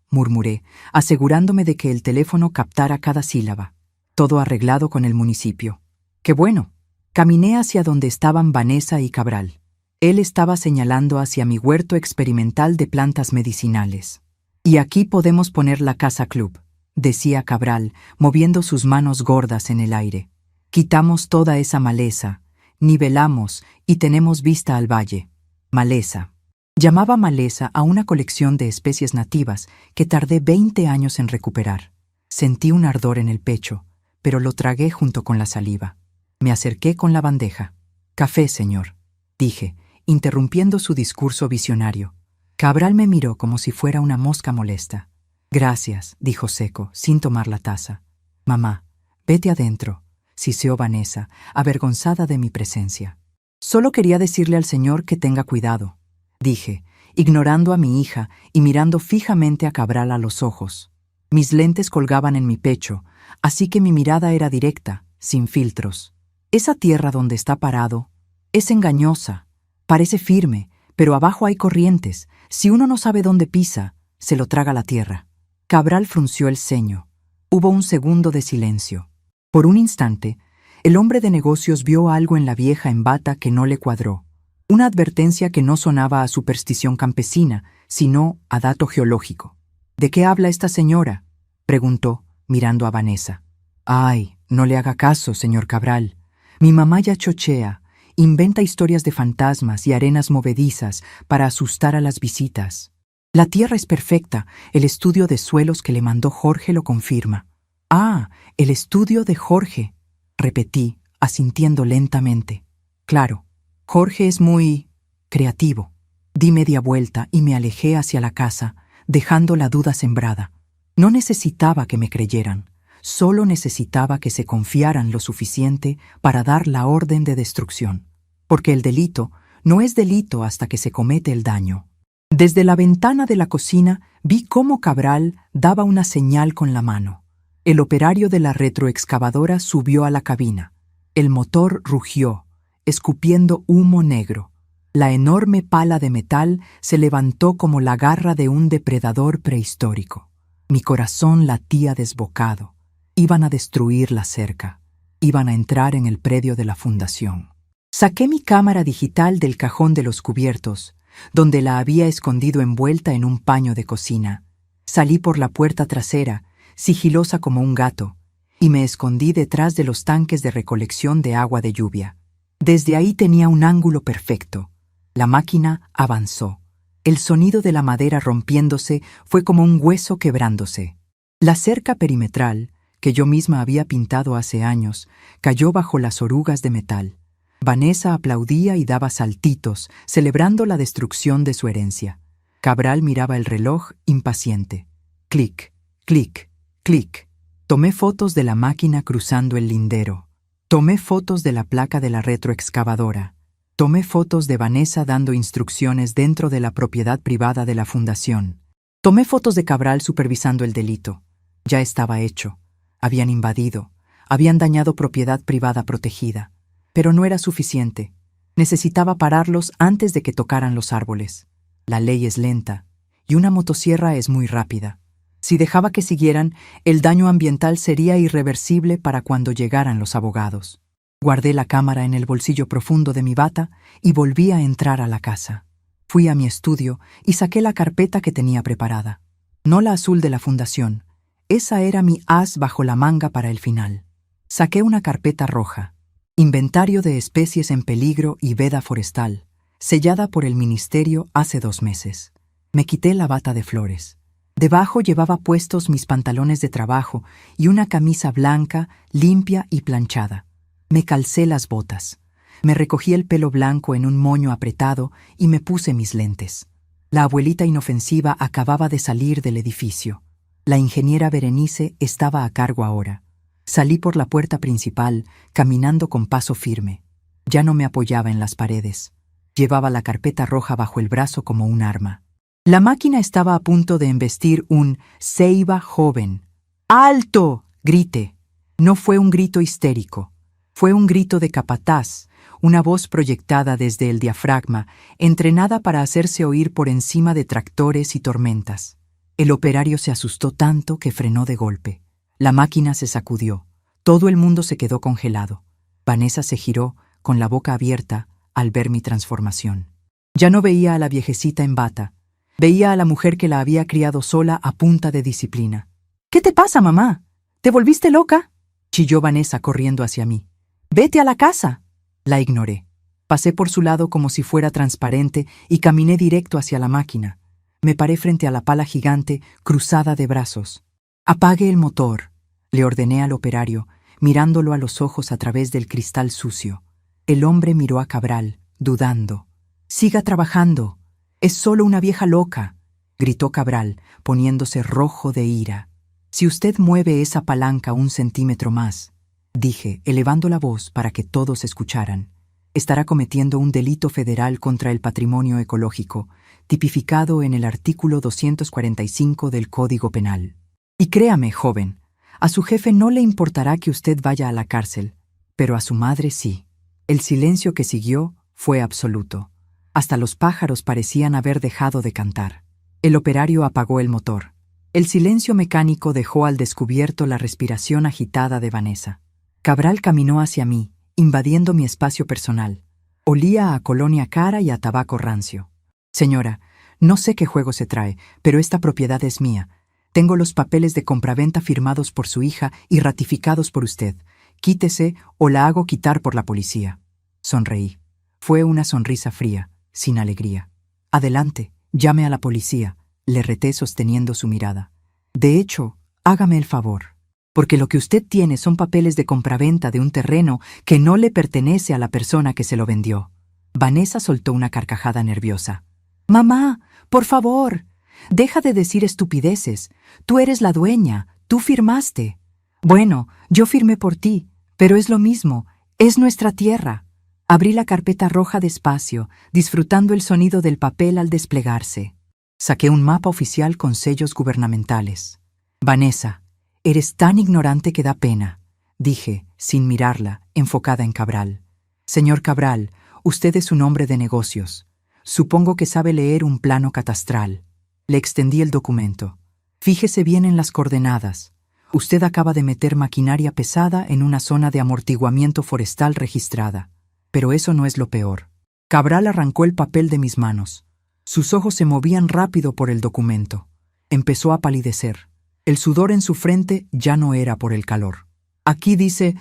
murmuré, asegurándome de que el teléfono captara cada sílaba. «Todo arreglado con el municipio. ¡Qué bueno!». Caminé hacia donde estaban Vanessa y Cabral. Él estaba señalando hacia mi huerto experimental de plantas medicinales. «Y aquí podemos poner la casa club», decía Cabral, moviendo sus manos gordas en el aire. «Quitamos toda esa maleza, nivelamos y tenemos vista al valle». Maleza. Llamaba maleza a una colección de especies nativas que tardé 20 años en recuperar. Sentí un ardor en el pecho, pero lo tragué junto con la saliva. Me acerqué con la bandeja. «Café, señor», dije, interrumpiendo su discurso visionario. Cabral me miró como si fuera una mosca molesta. «Gracias», dijo seco, sin tomar la taza. «Mamá, vete adentro», siseó Vanessa, avergonzada de mi presencia. «Solo quería decirle al señor que tenga cuidado», dije, ignorando a mi hija y mirando fijamente a Cabral a los ojos. Mis lentes colgaban en mi pecho, así que mi mirada era directa, sin filtros. Esa tierra donde está parado es engañosa, parece firme, pero abajo hay corrientes. Si uno no sabe dónde pisa, se lo traga la tierra. Cabral frunció el ceño. Hubo un segundo de silencio. Por un instante, el hombre de negocios vio algo en la vieja en bata que no le cuadró. Una advertencia que no sonaba a superstición campesina, sino a dato geológico. ¿De qué habla esta señora?, preguntó, mirando a Vanessa. Ay, no le haga caso, señor Cabral. Mi mamá ya chochea, inventa historias de fantasmas y arenas movedizas para asustar a las visitas. La tierra es perfecta, el estudio de suelos que le mandó Jorge lo confirma. Ah, el estudio de Jorge, repetí, asintiendo lentamente. Claro, Jorge es muy creativo. Di media vuelta y me alejé hacia la casa, dejando la duda sembrada. No necesitaba que me creyeran, solo necesitaba que se confiaran lo suficiente para dar la orden de destrucción. Porque el delito no es delito hasta que se comete el daño. Desde la ventana de la cocina vi cómo Cabral daba una señal con la mano. El operario de la retroexcavadora subió a la cabina. El motor rugió, escupiendo humo negro. La enorme pala de metal se levantó como la garra de un depredador prehistórico. Mi corazón latía desbocado. Iban a destruir la cerca. Iban a entrar en el predio de la fundación. Saqué mi cámara digital del cajón de los cubiertos, donde la había escondido envuelta en un paño de cocina. Salí por la puerta trasera, sigilosa como un gato, y me escondí detrás de los tanques de recolección de agua de lluvia. Desde ahí tenía un ángulo perfecto. La máquina avanzó. El sonido de la madera rompiéndose fue como un hueso quebrándose. La cerca perimetral, que yo misma había pintado hace años, cayó bajo las orugas de metal. Vanessa aplaudía y daba saltitos, celebrando la destrucción de su herencia. Cabral miraba el reloj impaciente. Clic, clic, clic. Tomé fotos de la máquina cruzando el lindero. Tomé fotos de la placa de la retroexcavadora. Tomé fotos de Vanessa dando instrucciones dentro de la propiedad privada de la fundación. Tomé fotos de Cabral supervisando el delito. Ya estaba hecho. Habían invadido. Habían dañado propiedad privada protegida. Pero no era suficiente. Necesitaba pararlos antes de que tocaran los árboles. La ley es lenta, y una motosierra es muy rápida. Si dejaba que siguieran, el daño ambiental sería irreversible para cuando llegaran los abogados. Guardé la cámara en el bolsillo profundo de mi bata y volví a entrar a la casa. Fui a mi estudio y saqué la carpeta que tenía preparada. No la azul de la fundación. Esa era mi as bajo la manga para el final. Saqué una carpeta roja. Inventario de especies en peligro y veda forestal, sellada por el ministerio hace 2 meses. Me quité la bata de flores. Debajo llevaba puestos mis pantalones de trabajo y una camisa blanca, limpia y planchada. Me calcé las botas. Me recogí el pelo blanco en un moño apretado y me puse mis lentes. La abuelita inofensiva acababa de salir del edificio. La ingeniera Berenice estaba a cargo ahora. Salí por la puerta principal, caminando con paso firme. Ya no me apoyaba en las paredes. Llevaba la carpeta roja bajo el brazo como un arma. La máquina estaba a punto de embestir un ceiba joven. ¡Alto!, grité. No fue un grito histérico. Fue un grito de capataz, una voz proyectada desde el diafragma, entrenada para hacerse oír por encima de tractores y tormentas. El operario se asustó tanto que frenó de golpe. La máquina se sacudió. Todo el mundo se quedó congelado. Vanessa se giró, con la boca abierta, al ver mi transformación. Ya no veía a la viejecita en bata. Veía a la mujer que la había criado sola a punta de disciplina. «¿Qué te pasa, mamá? ¿Te volviste loca?», chilló Vanessa corriendo hacia mí. «¡Vete a la casa!». La ignoré. Pasé por su lado como si fuera transparente y caminé directo hacia la máquina. Me paré frente a la pala gigante, cruzada de brazos. «Apague el motor», le ordené al operario, mirándolo a los ojos a través del cristal sucio. El hombre miró a Cabral, dudando. «Siga trabajando. Es solo una vieja loca», gritó Cabral, poniéndose rojo de ira. «Si usted mueve esa palanca 1 centímetro más», dije, elevando la voz para que todos escucharan, «estará cometiendo un delito federal contra el patrimonio ecológico, tipificado en el artículo 245 del Código Penal». Y créame, joven, a su jefe no le importará que usted vaya a la cárcel, pero a su madre sí. El silencio que siguió fue absoluto. Hasta los pájaros parecían haber dejado de cantar. El operario apagó el motor. El silencio mecánico dejó al descubierto la respiración agitada de Vanessa. Cabral caminó hacia mí, invadiendo mi espacio personal. Olía a colonia cara y a tabaco rancio. Señora, no sé qué juego se trae, pero esta propiedad es mía. Tengo los papeles de compraventa firmados por su hija y ratificados por usted. Quítese o la hago quitar por la policía. Sonreí. Fue una sonrisa fría, sin alegría. Adelante, llame a la policía, le reté sosteniendo su mirada. De hecho, hágame el favor, porque lo que usted tiene son papeles de compraventa de un terreno que no le pertenece a la persona que se lo vendió. Vanessa soltó una carcajada nerviosa. Mamá, por favor, deja de decir estupideces. Tú eres la dueña, tú firmaste. Bueno, yo firmé por ti, pero es lo mismo, es nuestra tierra. Abrí la carpeta roja despacio, disfrutando el sonido del papel al desplegarse. Saqué un mapa oficial con sellos gubernamentales. Vanessa, eres tan ignorante que da pena, dije, sin mirarla, enfocada en Cabral. Señor Cabral, usted es un hombre de negocios. Supongo que sabe leer un plano catastral. Le extendí el documento. Fíjese bien en las coordenadas. Usted acaba de meter maquinaria pesada en una zona de amortiguamiento forestal registrada. Pero eso no es lo peor. Cabral arrancó el papel de mis manos. Sus ojos se movían rápido por el documento. Empezó a palidecer. El sudor en su frente ya no era por el calor. Aquí dice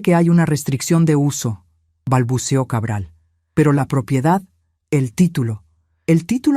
que hay una restricción de uso, balbuceó Cabral. Pero la propiedad, el título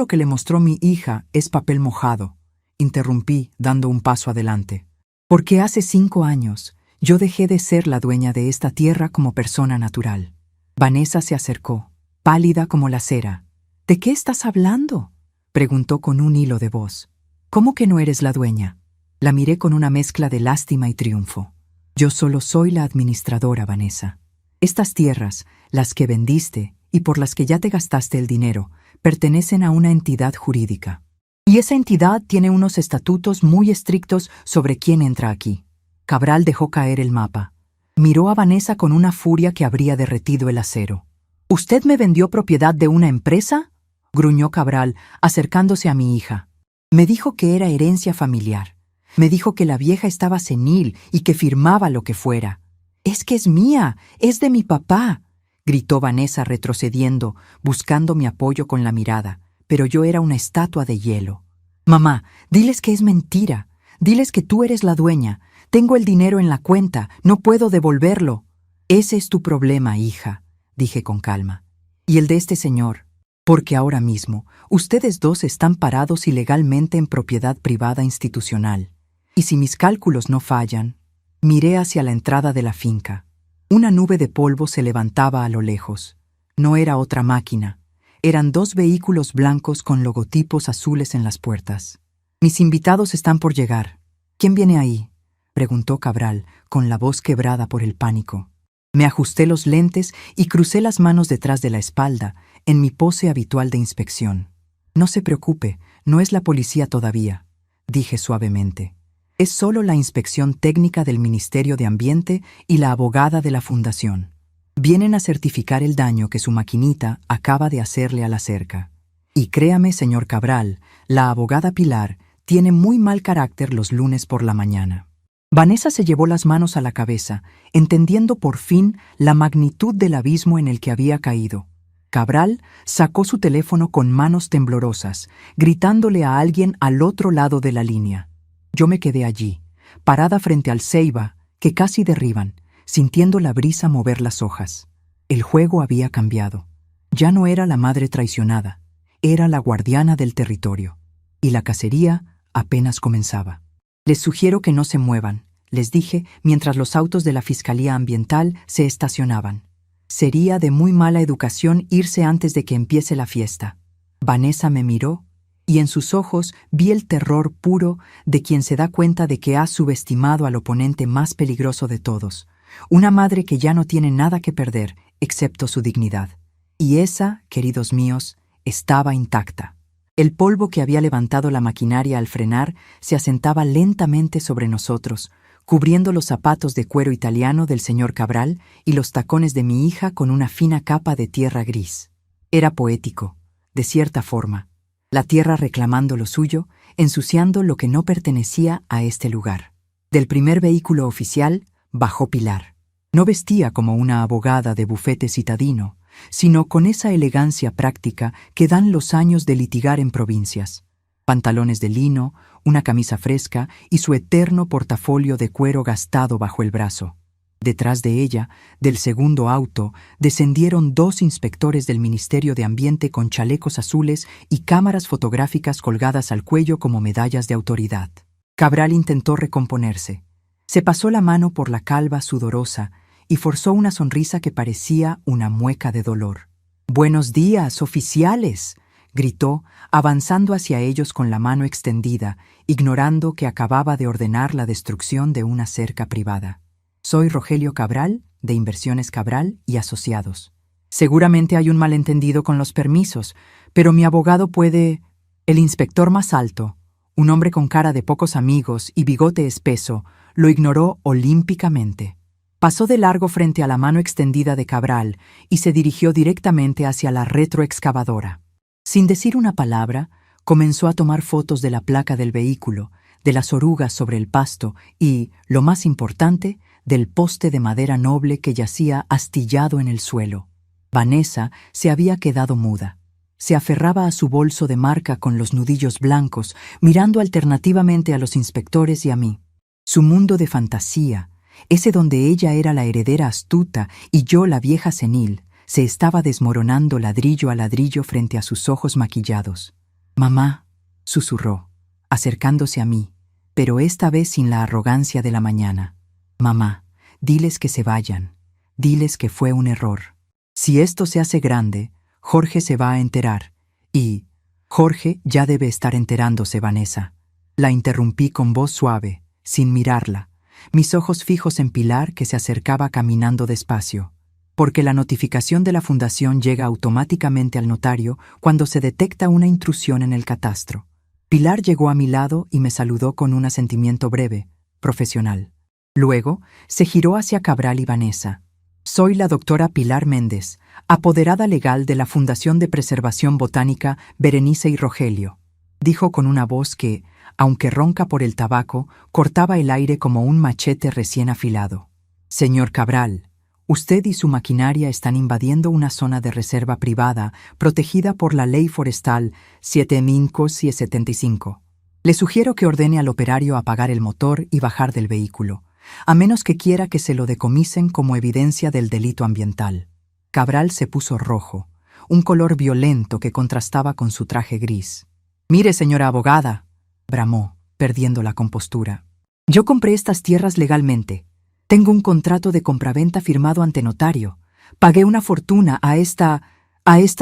que le mostró mi hija es papel mojado. Interrumpí, dando un paso adelante. Porque hace 5 años yo dejé de ser la dueña de esta tierra como persona natural. Vanessa se acercó, pálida como la cera. ¿De qué estás hablando?, preguntó con un hilo de voz. ¿Cómo que no eres la dueña? La miré con una mezcla de lástima y triunfo. Yo solo soy la administradora, Vanessa. Estas tierras, las que vendiste y por las que ya te gastaste el dinero, pertenecen a una entidad jurídica. Y esa entidad tiene unos estatutos muy estrictos sobre quién entra aquí. Cabral dejó caer el mapa. Miró a Vanessa con una furia que habría derretido el acero. ¿Usted me vendió propiedad de una empresa?, gruñó Cabral, acercándose a mi hija. Me dijo que era herencia familiar. Me dijo que la vieja estaba senil y que firmaba lo que fuera. «Es que es mía, es de mi papá», gritó Vanessa retrocediendo, buscando mi apoyo con la mirada, pero yo era una estatua de hielo. «Mamá, diles que es mentira. Diles que tú eres la dueña. Tengo el dinero en la cuenta, no puedo devolverlo». «Ese es tu problema, hija», dije con calma. «Y el de este señor. Porque ahora mismo ustedes dos están parados ilegalmente en propiedad privada institucional. Y si mis cálculos no fallan...». Miré hacia la entrada de la finca. Una nube de polvo se levantaba a lo lejos. No era otra máquina. Eran 2 vehículos blancos con logotipos azules en las puertas. «Mis invitados están por llegar. ¿Quién viene ahí?», preguntó Cabral, con la voz quebrada por el pánico. Me ajusté los lentes y crucé las manos detrás de la espalda, en mi pose habitual de inspección. «No se preocupe, no es la policía todavía», dije suavemente. «Es solo la inspección técnica del Ministerio de Ambiente y la abogada de la Fundación. Vienen a certificar el daño que su maquinita acaba de hacerle a la cerca. Y créame, señor Cabral, la abogada Pilar tiene muy mal carácter los lunes por la mañana». Vanessa se llevó las manos a la cabeza, entendiendo por fin la magnitud del abismo en el que había caído. Cabral sacó su teléfono con manos temblorosas, gritándole a alguien al otro lado de la línea. Yo me quedé allí, parada frente al ceiba, que casi derriban, sintiendo la brisa mover las hojas. El juego había cambiado. Ya no era la madre traicionada, era la guardiana del territorio. Y la cacería apenas comenzaba. «Les sugiero que no se muevan», les dije mientras los autos de la Fiscalía Ambiental se estacionaban. Sería de muy mala educación irse antes de que empiece la fiesta. Vanessa me miró y en sus ojos vi el terror puro de quien se da cuenta de que ha subestimado al oponente más peligroso de todos, una madre que ya no tiene nada que perder excepto su dignidad. Y esa, queridos míos, estaba intacta. El polvo que había levantado la maquinaria al frenar se asentaba lentamente sobre nosotros, cubriendo los zapatos de cuero italiano del señor Cabral y los tacones de mi hija con una fina capa de tierra gris. Era poético, de cierta forma, la tierra reclamando lo suyo, ensuciando lo que no pertenecía a este lugar. Del primer vehículo oficial bajó Pilar. No vestía como una abogada de bufete citadino, sino con esa elegancia práctica que dan los años de litigar en provincias. Pantalones de lino, una camisa fresca y su eterno portafolio de cuero gastado bajo el brazo. Detrás de ella, del segundo auto, descendieron 2 inspectores del Ministerio de Ambiente con chalecos azules y cámaras fotográficas colgadas al cuello como medallas de autoridad. Cabral intentó recomponerse. Se pasó la mano por la calva sudorosa y forzó una sonrisa que parecía una mueca de dolor. «Buenos días, oficiales», gritó, avanzando hacia ellos con la mano extendida, ignorando que acababa de ordenar la destrucción de una cerca privada. «Soy Rogelio Cabral, de Inversiones Cabral y Asociados. Seguramente hay un malentendido con los permisos, pero mi abogado puede...» El inspector más alto, un hombre con cara de pocos amigos y bigote espeso, lo ignoró olímpicamente. Pasó de largo frente a la mano extendida de Cabral y se dirigió directamente hacia la retroexcavadora. Sin decir una palabra, comenzó a tomar fotos de la placa del vehículo, de las orugas sobre el pasto y, lo más importante, del poste de madera noble que yacía astillado en el suelo. Vanessa se había quedado muda. Se aferraba a su bolso de marca con los nudillos blancos, mirando alternativamente a los inspectores y a mí. Su mundo de fantasía, ese donde ella era la heredera astuta y yo la vieja senil, se estaba desmoronando ladrillo a ladrillo frente a sus ojos maquillados. «Mamá», susurró, acercándose a mí, pero esta vez sin la arrogancia de la mañana. «Mamá, diles que se vayan, diles que fue un error. Si esto se hace grande, Jorge se va a enterar, y Jorge ya debe estar enterándose, Vanessa». La interrumpí con voz suave, sin mirarla, mis ojos fijos en Pilar que se acercaba caminando despacio. Porque la notificación de la fundación llega automáticamente al notario cuando se detecta una intrusión en el catastro. Pilar llegó a mi lado y me saludó con un asentimiento breve, profesional. Luego se giró hacia Cabral y Vanessa. «Soy la doctora Pilar Méndez, apoderada legal de la Fundación de Preservación Botánica Berenice y Rogelio», dijo con una voz que, aunque ronca por el tabaco, cortaba el aire como un machete recién afilado. «Señor Cabral, usted y su maquinaria están invadiendo una zona de reserva privada protegida por la Ley Forestal 7575. Le sugiero que ordene al operario apagar el motor y bajar del vehículo, a menos que quiera que se lo decomisen como evidencia del delito ambiental». Cabral se puso rojo, un color violento que contrastaba con su traje gris. «Mire, señora abogada», bramó, perdiendo la compostura. «Yo compré estas tierras legalmente. Tengo un contrato de compraventa firmado ante notario. Pagué una fortuna a esta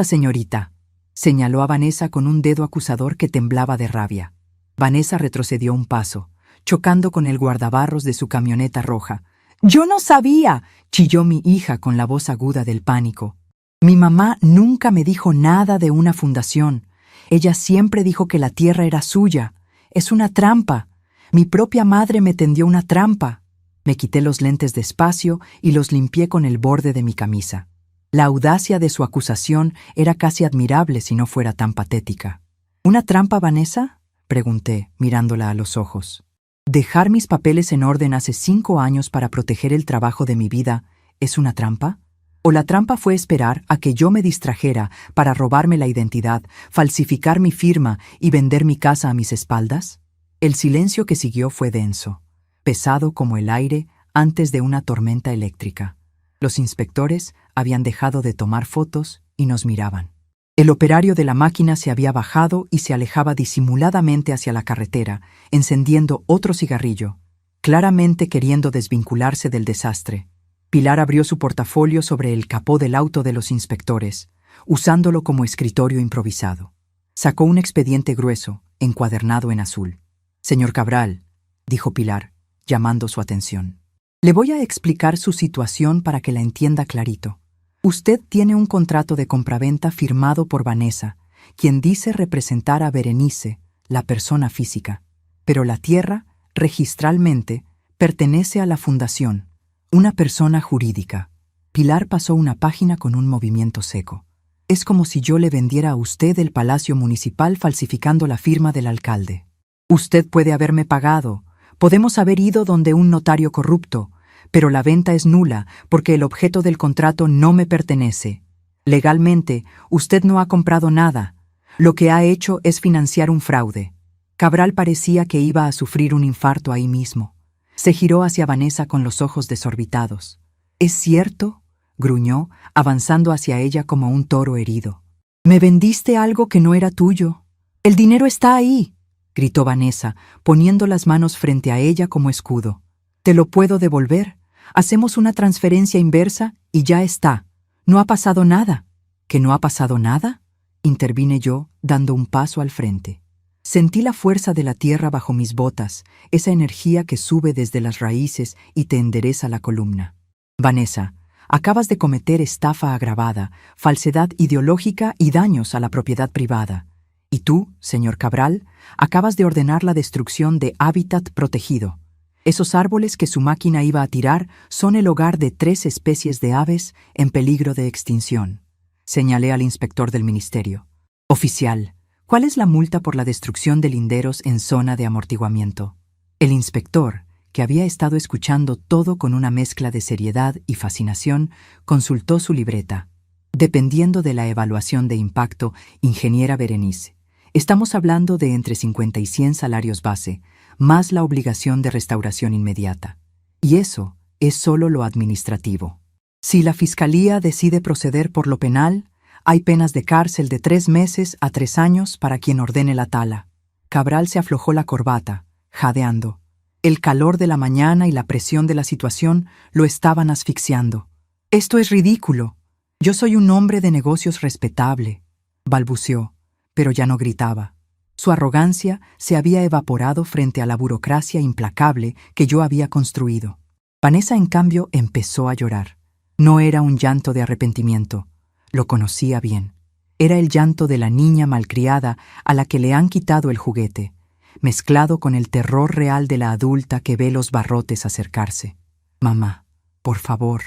señorita», señaló a Vanessa con un dedo acusador que temblaba de rabia. Vanessa retrocedió un paso, chocando con el guardabarros de su camioneta roja. «¡Yo no sabía!», chilló mi hija con la voz aguda del pánico. «Mi mamá nunca me dijo nada de una fundación. Ella siempre dijo que la tierra era suya. Es una trampa. Mi propia madre me tendió una trampa». Me quité los lentes despacio y los limpié con el borde de mi camisa. La audacia de su acusación era casi admirable si no fuera tan patética. «¿Una trampa, Vanessa?», pregunté, mirándola a los ojos. «¿Dejar mis papeles en orden hace 5 años para proteger el trabajo de mi vida es una trampa? ¿O la trampa fue esperar a que yo me distrajera para robarme la identidad, falsificar mi firma y vender mi casa a mis espaldas?» El silencio que siguió fue denso, pesado como el aire antes de una tormenta eléctrica. Los inspectores habían dejado de tomar fotos y nos miraban. El operario de la máquina se había bajado y se alejaba disimuladamente hacia la carretera, encendiendo otro cigarrillo, claramente queriendo desvincularse del desastre. Pilar abrió su portafolio sobre el capó del auto de los inspectores, usándolo como escritorio improvisado. Sacó un expediente grueso, encuadernado en azul. «Señor Cabral», dijo Pilar, llamando su atención. «Le voy a explicar su situación para que la entienda clarito. Usted tiene un contrato de compraventa firmado por Vanessa quien dice representar a Berenice, la persona física, pero la tierra, registralmente, pertenece a la fundación, una persona jurídica. Pilar pasó una página con un movimiento seco. Es como si yo le vendiera a usted el Palacio Municipal falsificando la firma del alcalde. Usted puede haberme pagado, podemos haber ido donde un notario corrupto, pero la venta es nula porque el objeto del contrato no me pertenece. Legalmente, usted no ha comprado nada. Lo que ha hecho es financiar un fraude. Cabral parecía que iba a sufrir un infarto ahí mismo. Se giró hacia Vanessa con los ojos desorbitados. ¿Es cierto?, gruñó, avanzando hacia ella como un toro herido. «Me vendiste algo que no era tuyo. El dinero está ahí», gritó Vanessa, poniendo las manos frente a ella como escudo. «Te lo puedo devolver. Hacemos una transferencia inversa y ya está. No ha pasado nada». ¿Que no ha pasado nada?, intervine yo, dando un paso al frente. Sentí la fuerza de la tierra bajo mis botas, esa energía que sube desde las raíces y te endereza la columna. «Vanessa, acabas de cometer estafa agravada, falsedad ideológica y daños a la propiedad privada. Y tú, señor Cabral, acabas de ordenar la destrucción de hábitat protegido. Esos árboles que su máquina iba a tirar son el hogar de 3 especies de aves en peligro de extinción», señalé al inspector del ministerio. «Oficial, ¿cuál es la multa por la destrucción de linderos en zona de amortiguamiento?». El inspector, que había estado escuchando todo con una mezcla de seriedad y fascinación, consultó su libreta. «Dependiendo de la evaluación de impacto, ingeniera Berenice, estamos hablando de entre 50 y 100 salarios base, más la obligación de restauración inmediata. Y eso es solo lo administrativo. Si la Fiscalía decide proceder por lo penal, hay penas de cárcel de 3 meses a 3 años para quien ordene la tala». Cabral se aflojó la corbata, jadeando. El calor de la mañana y la presión de la situación lo estaban asfixiando. «Esto es ridículo. Yo soy un hombre de negocios respetable», balbuceó, pero ya no gritaba. Su arrogancia se había evaporado frente a la burocracia implacable que yo había construido. Vanessa, en cambio, empezó a llorar. No era un llanto de arrepentimiento. Lo conocía bien. Era el llanto de la niña malcriada a la que le han quitado el juguete, mezclado con el terror real de la adulta que ve los barrotes acercarse. «Mamá, por favor»,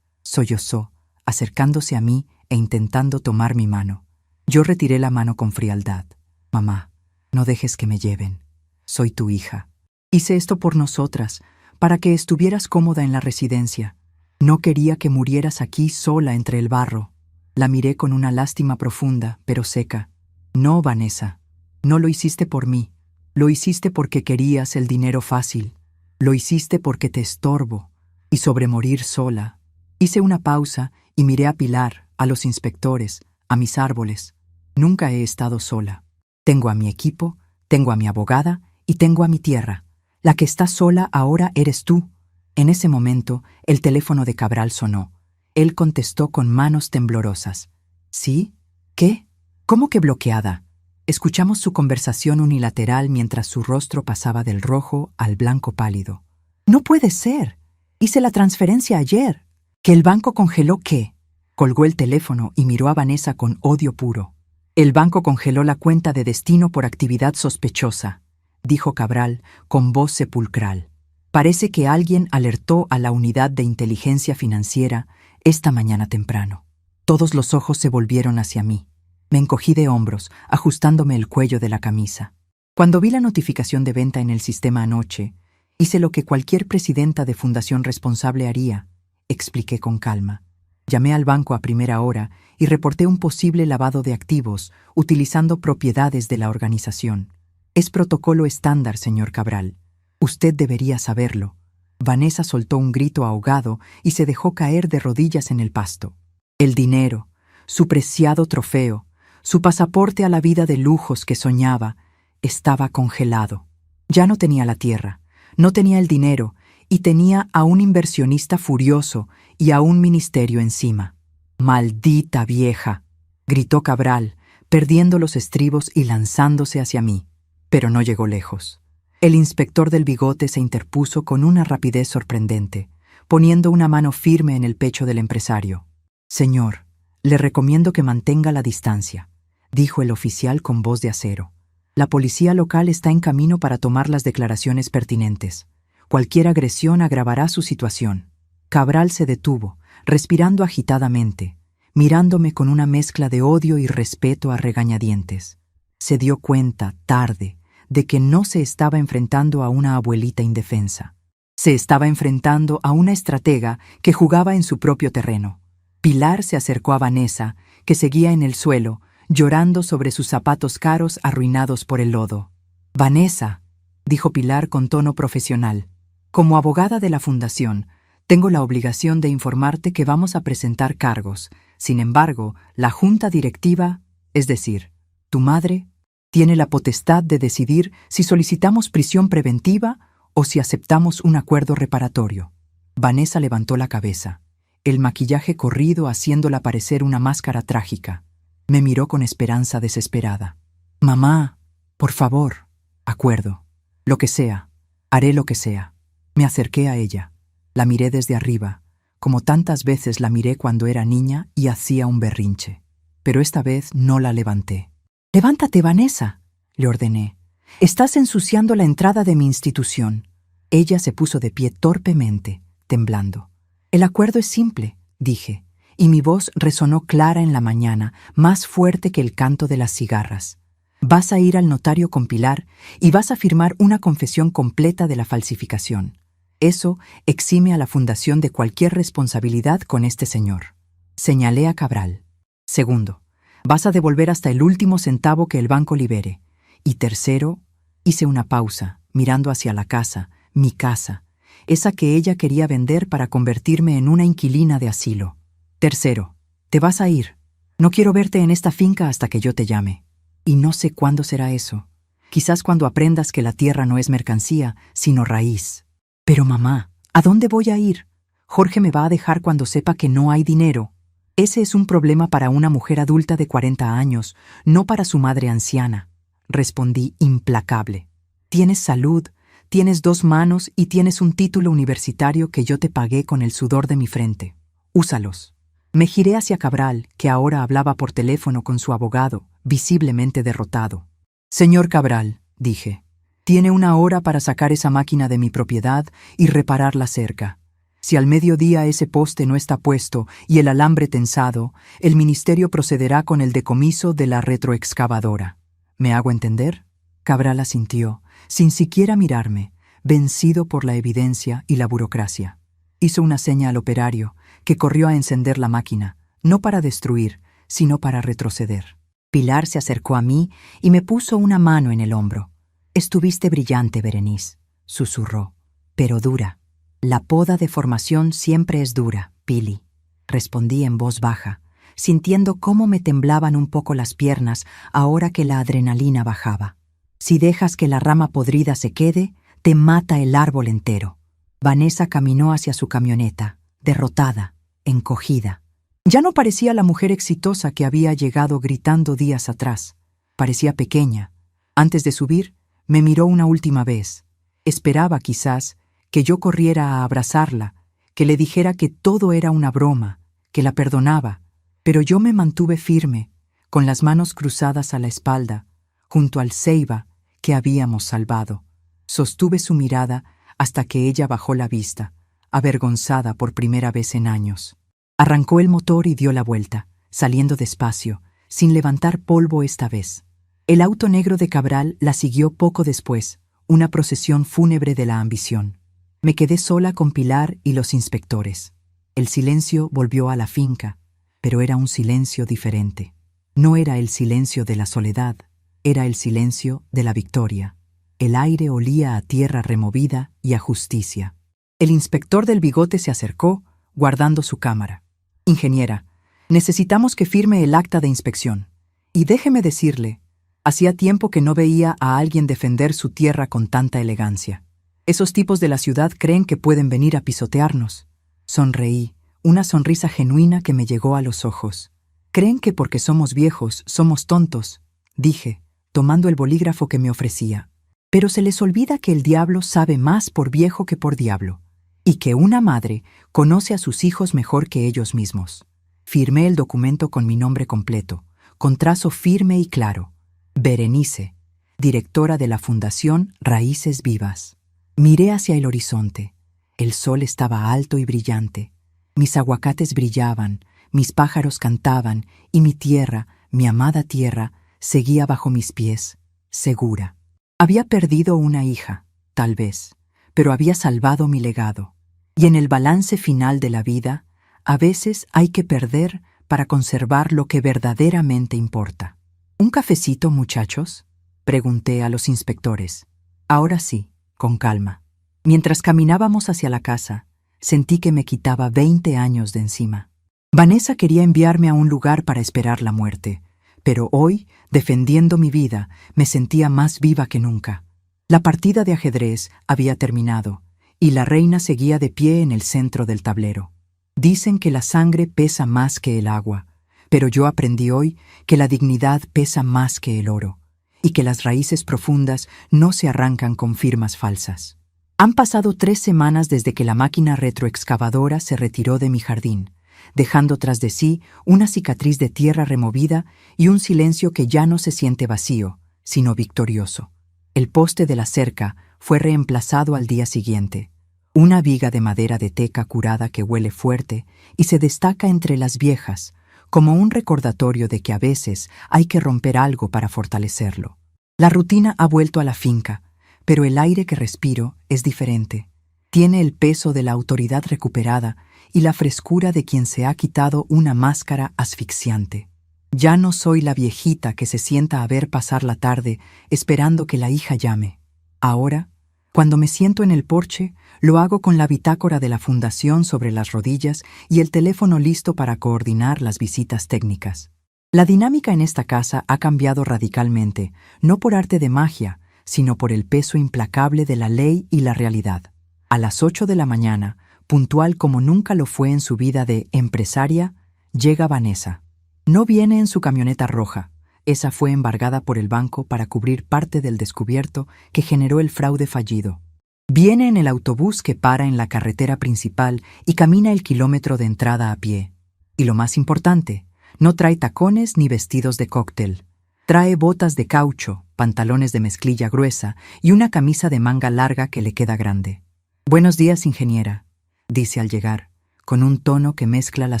sollozó, acercándose a mí e intentando tomar mi mano. Yo retiré la mano con frialdad. «Mamá, no dejes que me lleven. Soy tu hija. Hice esto por nosotras, para que estuvieras cómoda en la residencia. No quería que murieras aquí sola entre el barro». La miré con una lástima profunda, pero seca. «No, Vanessa, no lo hiciste por mí. Lo hiciste porque querías el dinero fácil. Lo hiciste porque te estorbo. Y sobre morir sola». Hice una pausa y miré a Pilar, a los inspectores, a mis árboles. Nunca he estado sola. Tengo a mi equipo, tengo a mi abogada y tengo a mi tierra. La que está sola ahora eres tú. En ese momento, el teléfono de Cabral sonó. Él contestó con manos temblorosas. «¿Sí? ¿Qué? ¿Cómo que bloqueada?». Escuchamos su conversación unilateral mientras su rostro pasaba del rojo al blanco pálido. «No puede ser. Hice la transferencia ayer». «¿Que el banco congeló qué?». Colgó el teléfono y miró a Vanessa con odio puro. «El banco congeló la cuenta de destino por actividad sospechosa», dijo Cabral con voz sepulcral. «Parece que alguien alertó a la unidad de inteligencia financiera esta mañana temprano». Todos los ojos se volvieron hacia mí. Me encogí de hombros, ajustándome el cuello de la camisa. Cuando vi la notificación de venta en el sistema anoche, hice lo que cualquier presidenta de fundación responsable haría, expliqué con calma. Llamé al banco a primera hora y reporté un posible lavado de activos utilizando propiedades de la organización. Es protocolo estándar, señor Cabral. Usted debería saberlo. Vanessa soltó un grito ahogado y se dejó caer de rodillas en el pasto. El dinero, su preciado trofeo, su pasaporte a la vida de lujos que soñaba, estaba congelado. Ya no tenía la tierra, no tenía el dinero y tenía a un inversionista furioso y a un ministerio encima. «¡Maldita vieja!», gritó Cabral, perdiendo los estribos y lanzándose hacia mí. Pero no llegó lejos. El inspector del bigote se interpuso con una rapidez sorprendente, poniendo una mano firme en el pecho del empresario. «Señor, le recomiendo que mantenga la distancia. dijo el oficial con voz de acero. La policía local está en camino para tomar las declaraciones pertinentes. Cualquier agresión agravará su situación. Cabral se detuvo, respirando agitadamente, mirándome con una mezcla de odio y respeto a regañadientes. Se dio cuenta, tarde, de que no se estaba enfrentando a una abuelita indefensa. Se estaba enfrentando a una estratega que jugaba en su propio terreno. Pilar se acercó a Vanessa, que seguía en el suelo, llorando sobre sus zapatos caros arruinados por el lodo. «Vanessa», dijo Pilar con tono profesional, «como abogada de la fundación, tengo la obligación de informarte que vamos a presentar cargos. Sin embargo, la junta directiva, es decir, tu madre, tiene la potestad de decidir si solicitamos prisión preventiva o si aceptamos un acuerdo reparatorio». Vanessa levantó la cabeza, el maquillaje corrido haciéndola parecer una máscara trágica. Me miró con esperanza desesperada. «Mamá, por favor». «Acuerdo. Lo que sea. Haré lo que sea». Me acerqué a ella. La miré desde arriba, como tantas veces la miré cuando era niña y hacía un berrinche. Pero esta vez no la levanté. «Levántate, Vanessa», le ordené. «Estás ensuciando la entrada de mi institución». Ella se puso de pie torpemente, temblando. «El acuerdo es simple», dije, y mi voz resonó clara en la mañana, más fuerte que el canto de las cigarras. «Vas a ir al notario con Pilar y vas a firmar una confesión completa de la falsificación. Eso exime a la fundación de cualquier responsabilidad con este señor». Señalé a Cabral. «Segundo, vas a devolver hasta el último centavo que el banco libere. Y tercero», hice una pausa, mirando hacia la casa, mi casa, esa que ella quería vender para convertirme en una inquilina de asilo. «Tercero, te vas a ir. No quiero verte en esta finca hasta que yo te llame. Y no sé cuándo será eso. Quizás cuando aprendas que la tierra no es mercancía, sino raíz». «Pero mamá, ¿a dónde voy a ir? Jorge me va a dejar cuando sepa que no hay dinero». «Ese es un problema para una mujer adulta de 40 años, no para su madre anciana», respondí implacable. «Tienes salud, tienes 2 manos y tienes un título universitario que yo te pagué con el sudor de mi frente. Úsalos». Me giré hacia Cabral, que ahora hablaba por teléfono con su abogado, visiblemente derrotado. «Señor Cabral», dije, «tiene 1 hora para sacar esa máquina de mi propiedad y reparar la cerca. Si al mediodía ese poste no está puesto y el alambre tensado, el ministerio procederá con el decomiso de la retroexcavadora. ¿Me hago entender?» Cabral asintió, sin siquiera mirarme, vencido por la evidencia y la burocracia. Hizo una seña al operario, que corrió a encender la máquina, no para destruir, sino para retroceder. Pilar se acercó a mí y me puso una mano en el hombro. «Estuviste brillante, Berenice», susurró, «pero dura». «La poda de formación siempre es dura, Pili», respondí en voz baja, sintiendo cómo me temblaban un poco las piernas ahora que la adrenalina bajaba. «Si dejas que la rama podrida se quede, te mata el árbol entero». Vanessa caminó hacia su camioneta, derrotada, encogida. Ya no parecía la mujer exitosa que había llegado gritando días atrás. Parecía pequeña. Antes de subir, me miró una última vez. Esperaba, quizás, que yo corriera a abrazarla, que le dijera que todo era una broma, que la perdonaba, pero yo me mantuve firme, con las manos cruzadas a la espalda, junto al ceiba que habíamos salvado. Sostuve su mirada hasta que ella bajó la vista, avergonzada por primera vez en años. Arrancó el motor y dio la vuelta, saliendo despacio, sin levantar polvo esta vez. El auto negro de Cabral la siguió poco después, una procesión fúnebre de la ambición. Me quedé sola con Pilar y los inspectores. El silencio volvió a la finca, pero era un silencio diferente. No era el silencio de la soledad, era el silencio de la victoria. El aire olía a tierra removida y a justicia. El inspector del bigote se acercó, guardando su cámara. «Ingeniera, necesitamos que firme el acta de inspección. Y déjeme decirle, hacía tiempo que no veía a alguien defender su tierra con tanta elegancia. Esos tipos de la ciudad creen que pueden venir a pisotearnos». Sonreí, una sonrisa genuina que me llegó a los ojos. «Creen que porque somos viejos, somos tontos», dije, tomando el bolígrafo que me ofrecía. «Pero se les olvida que el diablo sabe más por viejo que por diablo, y que una madre conoce a sus hijos mejor que ellos mismos». Firmé el documento con mi nombre completo, con trazo firme y claro. Berenice, directora de la Fundación Raíces Vivas. Miré hacia el horizonte. El sol estaba alto y brillante. Mis aguacates brillaban, mis pájaros cantaban y mi tierra, mi amada tierra, seguía bajo mis pies, segura. Había perdido una hija, tal vez, pero había salvado mi legado. Y en el balance final de la vida, a veces hay que perder para conservar lo que verdaderamente importa. ¿Un cafecito, muchachos?, pregunté a los inspectores. Ahora sí, con calma. Mientras caminábamos hacia la casa, sentí que me quitaba 20 años de encima. Vanessa quería enviarme a un lugar para esperar la muerte, pero hoy, defendiendo mi vida, me sentía más viva que nunca. La partida de ajedrez había terminado, y la reina seguía de pie en el centro del tablero. Dicen que la sangre pesa más que el agua, pero yo aprendí hoy que la dignidad pesa más que el oro, y que las raíces profundas no se arrancan con firmas falsas. Han pasado 3 semanas desde que la máquina retroexcavadora se retiró de mi jardín, dejando tras de sí una cicatriz de tierra removida y un silencio que ya no se siente vacío, sino victorioso. El poste de la cerca fue reemplazado al día siguiente. Una viga de madera de teca curada que huele fuerte y se destaca entre las viejas, como un recordatorio de que a veces hay que romper algo para fortalecerlo. La rutina ha vuelto a la finca, pero el aire que respiro es diferente. Tiene el peso de la autoridad recuperada y la frescura de quien se ha quitado una máscara asfixiante. Ya no soy la viejita que se sienta a ver pasar la tarde esperando que la hija llame. Ahora, cuando me siento en el porche, lo hago con la bitácora de la fundación sobre las rodillas y el teléfono listo para coordinar las visitas técnicas. La dinámica en esta casa ha cambiado radicalmente, no por arte de magia, sino por el peso implacable de la ley y la realidad. A las 8 de la mañana, puntual como nunca lo fue en su vida de empresaria, llega Vanessa. No viene en su camioneta roja. Esa fue embargada por el banco para cubrir parte del descubierto que generó el fraude fallido. Viene en el autobús que para en la carretera principal y camina el kilómetro de entrada a pie. Y lo más importante, no trae tacones ni vestidos de cóctel. Trae botas de caucho, pantalones de mezclilla gruesa y una camisa de manga larga que le queda grande. «Buenos días, ingeniera», dice al llegar, con un tono que mezcla la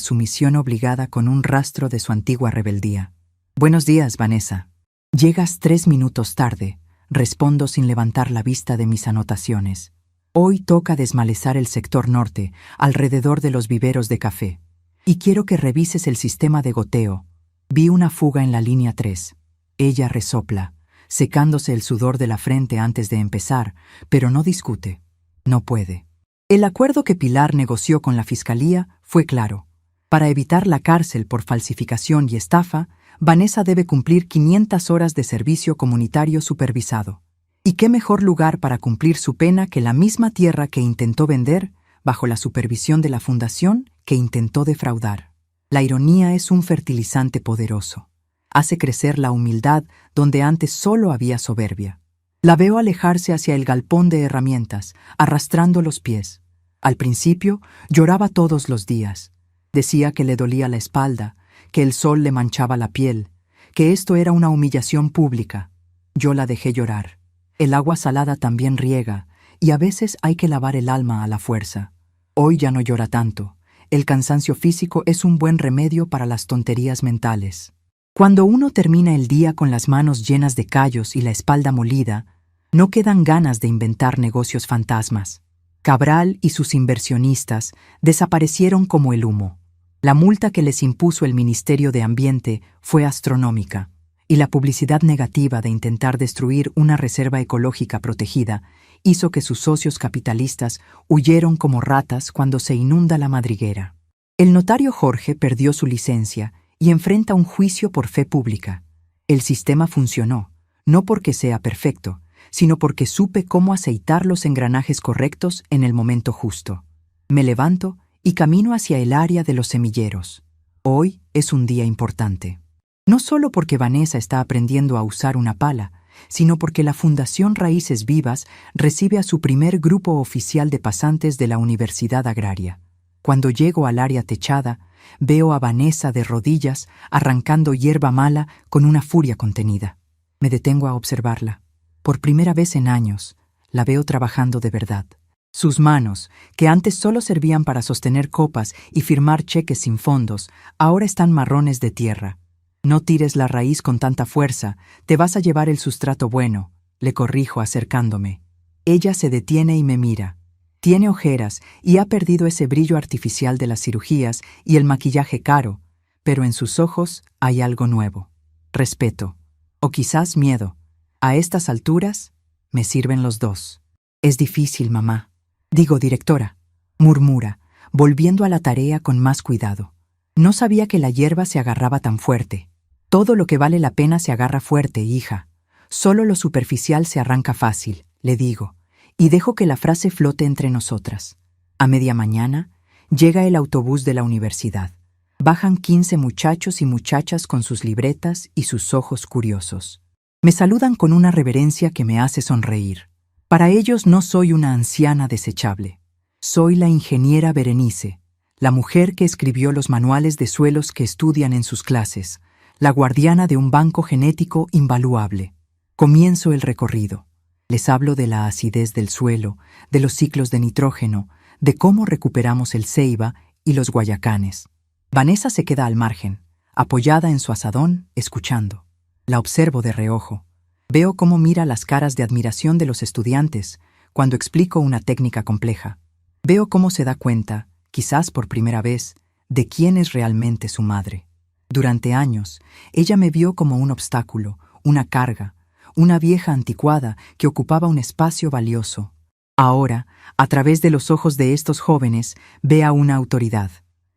sumisión obligada con un rastro de su antigua rebeldía. «Buenos días, Vanessa». «Llegas 3 minutos tarde», respondo sin levantar la vista de mis anotaciones. Hoy toca desmalezar el sector norte, alrededor de los viveros de café. Y quiero que revises el sistema de goteo. Vi una fuga en la línea 3. Ella resopla, secándose el sudor de la frente antes de empezar, pero no discute. No puede. El acuerdo que Pilar negoció con la fiscalía fue claro. Para evitar la cárcel por falsificación y estafa, Vanessa debe cumplir 500 horas de servicio comunitario supervisado. ¿Y qué mejor lugar para cumplir su pena que la misma tierra que intentó vender, bajo la supervisión de la fundación que intentó defraudar? La ironía es un fertilizante poderoso. Hace crecer la humildad donde antes solo había soberbia. La veo alejarse hacia el galpón de herramientas, arrastrando los pies. Al principio, lloraba todos los días. Decía que le dolía la espalda, que el sol le manchaba la piel, que esto era una humillación pública. Yo la dejé llorar. El agua salada también riega, y a veces hay que lavar el alma a la fuerza. Hoy ya no llora tanto. El cansancio físico es un buen remedio para las tonterías mentales. Cuando uno termina el día con las manos llenas de callos y la espalda molida, no quedan ganas de inventar negocios fantasmas. Cabral y sus inversionistas desaparecieron como el humo. La multa que les impuso el Ministerio de Ambiente fue astronómica, y la publicidad negativa de intentar destruir una reserva ecológica protegida hizo que sus socios capitalistas huyeron como ratas cuando se inunda la madriguera. El notario Jorge perdió su licencia y enfrenta un juicio por fe pública. El sistema funcionó, no porque sea perfecto, sino porque supe cómo aceitar los engranajes correctos en el momento justo. Me levanto y camino hacia el área de los semilleros. Hoy es un día importante. No solo porque Vanessa está aprendiendo a usar una pala, sino porque la Fundación Raíces Vivas recibe a su primer grupo oficial de pasantes de la Universidad Agraria. Cuando llego al área techada, Veo a Vanessa de rodillas, arrancando hierba mala con una furia contenida. Me detengo a observarla. Por primera vez en años, la veo trabajando de verdad. Sus manos, que antes solo servían para sostener copas y firmar cheques sin fondos, ahora están marrones de tierra. No tires la raíz con tanta fuerza, te vas a llevar el sustrato bueno, le corrijo acercándome. Ella se detiene y me mira. Tiene ojeras y ha perdido ese brillo artificial de las cirugías y el maquillaje caro, pero en sus ojos hay algo nuevo. Respeto, o quizás miedo. A estas alturas, me sirven los dos. Es difícil, mamá. Digo, directora, murmura, volviendo a la tarea con más cuidado. No sabía que la hierba se agarraba tan fuerte. Todo lo que vale la pena se agarra fuerte, hija. Solo lo superficial se arranca fácil, le digo, y dejo que la frase flote entre nosotras. A media mañana, llega el autobús de la universidad. Bajan 15 muchachos y muchachas con sus libretas y sus ojos curiosos. Me saludan con una reverencia que me hace sonreír. Para ellos no soy una anciana desechable. Soy la ingeniera Berenice, la mujer que escribió los manuales de suelos que estudian en sus clases, la guardiana de un banco genético invaluable. Comienzo el recorrido. Les hablo de la acidez del suelo, de los ciclos de nitrógeno, de cómo recuperamos el ceiba y los guayacanes. Vanessa se queda al margen, apoyada en su azadón, escuchando. La observo de reojo. Veo cómo mira las caras de admiración de los estudiantes cuando explico una técnica compleja. Veo cómo se da cuenta, quizás por primera vez, de quién es realmente su madre. Durante años, ella me vio como un obstáculo, una carga, una vieja anticuada que ocupaba un espacio valioso. Ahora, a través de los ojos de estos jóvenes, ve a una autoridad.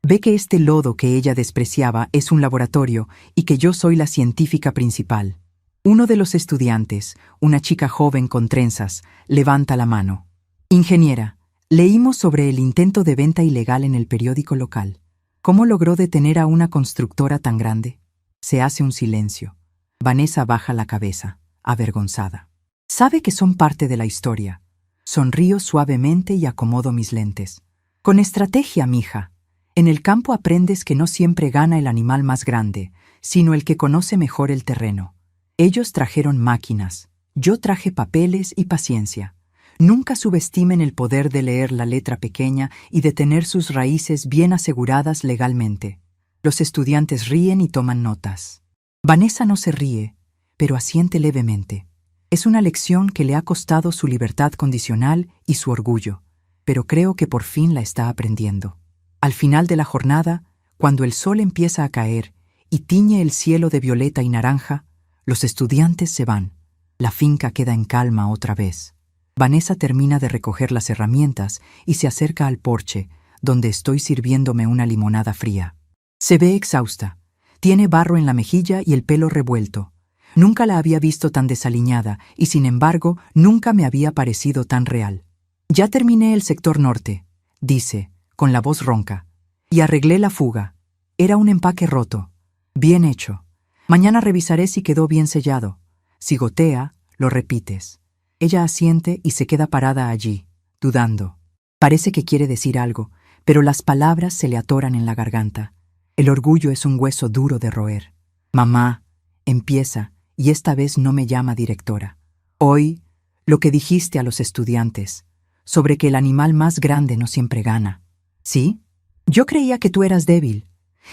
Ve que este lodo que ella despreciaba es un laboratorio y que yo soy la científica principal. Uno de los estudiantes, una chica joven con trenzas, levanta la mano. Ingeniera, leímos sobre el intento de venta ilegal en el periódico local. ¿Cómo logró detener a una constructora tan grande? Se hace un silencio. Vanessa baja la cabeza, avergonzada. Sabe que son parte de la historia. Sonrío suavemente y acomodo mis lentes. Con estrategia, mija. En el campo aprendes que no siempre gana el animal más grande, sino el que conoce mejor el terreno. Ellos trajeron máquinas, yo traje papeles y paciencia. Nunca subestimen el poder de leer la letra pequeña y de tener sus raíces bien aseguradas legalmente. Los estudiantes ríen y toman notas. Vanessa no se ríe, pero asiente levemente. Es una lección que le ha costado su libertad condicional y su orgullo, pero creo que por fin la está aprendiendo. Al final de la jornada, cuando el sol empieza a caer y tiñe el cielo de violeta y naranja, los estudiantes se van. La finca queda en calma otra vez. Vanessa termina de recoger las herramientas y se acerca al porche, donde estoy sirviéndome una limonada fría. Se ve exhausta. Tiene barro en la mejilla y el pelo revuelto. Nunca la había visto tan desaliñada y, sin embargo, nunca me había parecido tan real. Ya terminé el sector norte, dice, con la voz ronca, y arreglé la fuga. Era un empaque roto. Bien hecho. Mañana revisaré si quedó bien sellado. Si gotea, lo repites. Ella asiente y se queda parada allí, dudando. Parece que quiere decir algo, pero las palabras se le atoran en la garganta. El orgullo es un hueso duro de roer. Mamá, empieza, y esta vez no me llama directora. Hoy, lo que dijiste a los estudiantes, sobre que el animal más grande no siempre gana. ¿Sí? Yo creía que tú eras débil.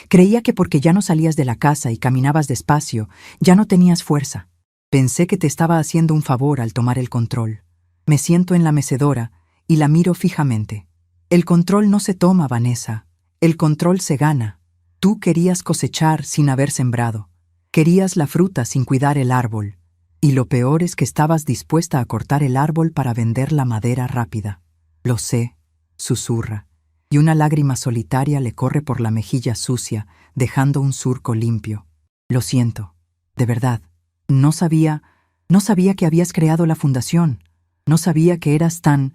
Creía que porque ya no salías de la casa y caminabas despacio, ya no tenías fuerza. Pensé que te estaba haciendo un favor al tomar el control. Me siento en la mecedora y la miro fijamente. El control no se toma, Vanessa. El control se gana. Tú querías cosechar sin haber sembrado. Querías la fruta sin cuidar el árbol. Y lo peor es que estabas dispuesta a cortar el árbol para vender la madera rápida. Lo sé, susurra. Y una lágrima solitaria le corre por la mejilla sucia, dejando un surco limpio. Lo siento, de verdad. No sabía que habías creado la fundación. No sabía que eras tan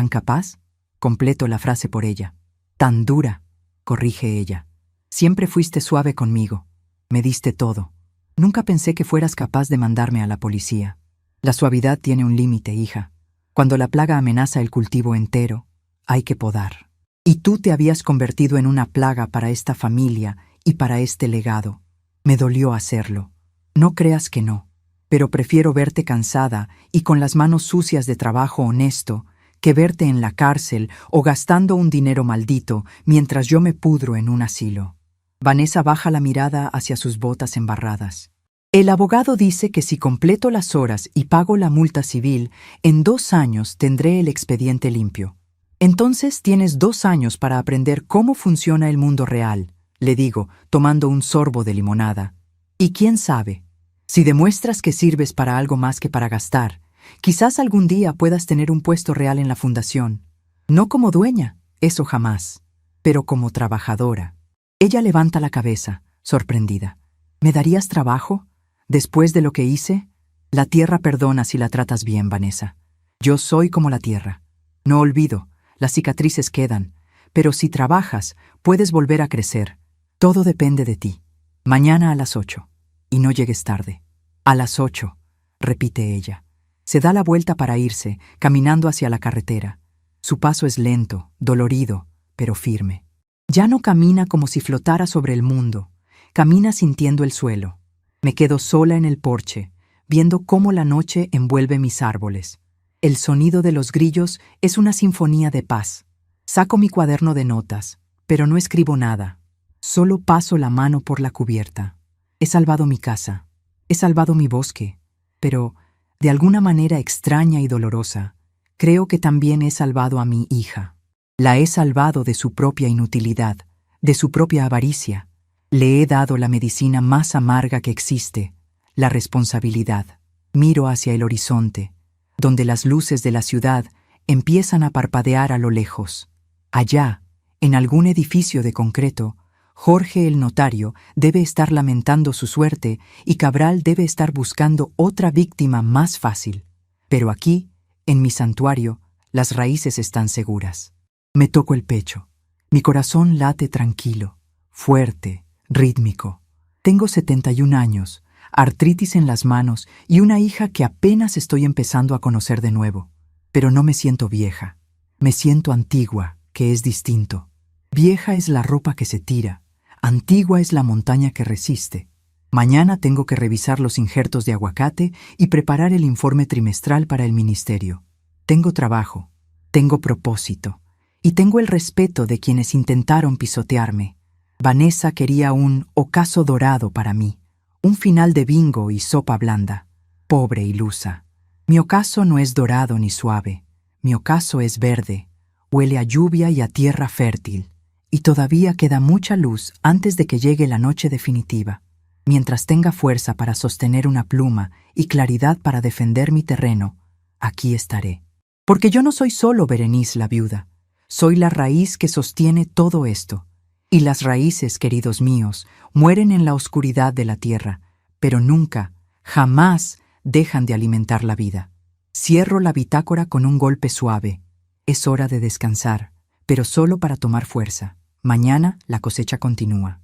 capaz. Completo la frase por ella. Tan dura, corrige ella. Siempre fuiste suave conmigo. Me diste todo. Nunca pensé que fueras capaz de mandarme a la policía. La suavidad tiene un límite, hija. Cuando la plaga amenaza el cultivo entero, hay que podar. Y tú te habías convertido en una plaga para esta familia y para este legado. Me dolió hacerlo. No creas que no. Pero prefiero verte cansada y con las manos sucias de trabajo honesto que verte en la cárcel o gastando un dinero maldito mientras yo me pudro en un asilo. Vanessa baja la mirada hacia sus botas embarradas. El abogado dice que si completo las horas y pago la multa civil, en 2 años tendré el expediente limpio. Entonces tienes 2 años para aprender cómo funciona el mundo real, le digo, tomando un sorbo de limonada. Y quién sabe, si demuestras que sirves para algo más que para gastar, quizás algún día puedas tener un puesto real en la fundación. No como dueña, eso jamás, pero como trabajadora. Ella levanta la cabeza, sorprendida. ¿Me darías trabajo? Después de lo que hice, la tierra perdona si la tratas bien, Vanessa. Yo soy como la tierra. No olvido, las cicatrices quedan, pero si trabajas, puedes volver a crecer. Todo depende de ti. Mañana a las 8. Y no llegues tarde. A las 8, repite ella. Se da la vuelta para irse, caminando hacia la carretera. Su paso es lento, dolorido, pero firme. Ya no camina como si flotara sobre el mundo. Camina sintiendo el suelo. Me quedo sola en el porche, viendo cómo la noche envuelve mis árboles. El sonido de los grillos es una sinfonía de paz. Saco mi cuaderno de notas, pero no escribo nada. Solo paso la mano por la cubierta. He salvado mi casa. He salvado mi bosque. Pero, de alguna manera extraña y dolorosa, creo que también he salvado a mi hija. La he salvado de su propia inutilidad, de su propia avaricia. Le he dado la medicina más amarga que existe, la responsabilidad. Miro hacia el horizonte, donde las luces de la ciudad empiezan a parpadear a lo lejos. Allá, en algún edificio de concreto, Jorge el notario debe estar lamentando su suerte y Cabral debe estar buscando otra víctima más fácil. Pero aquí, en mi santuario, las raíces están seguras. Me toco el pecho. Mi corazón late tranquilo, fuerte, rítmico. Tengo 71 años, artritis en las manos y una hija que apenas estoy empezando a conocer de nuevo. Pero no me siento vieja. Me siento antigua, que es distinto. Vieja es la ropa que se tira. Antigua es la montaña que resiste. Mañana tengo que revisar los injertos de aguacate y preparar el informe trimestral para el ministerio. Tengo trabajo, tengo propósito, y tengo el respeto de quienes intentaron pisotearme. Vanessa quería un ocaso dorado para mí, un final de bingo y sopa blanda. Pobre ilusa. Mi ocaso no es dorado ni suave. Mi ocaso es verde, huele a lluvia y a tierra fértil. Y todavía queda mucha luz antes de que llegue la noche definitiva. Mientras tenga fuerza para sostener una pluma y claridad para defender mi terreno, aquí estaré. Porque yo no soy solo Berenice la viuda. Soy la raíz que sostiene todo esto. Y las raíces, queridos míos, mueren en la oscuridad de la tierra, pero nunca, jamás dejan de alimentar la vida. Cierro la bitácora con un golpe suave. Es hora de descansar, pero solo para tomar fuerza. Mañana la cosecha continúa.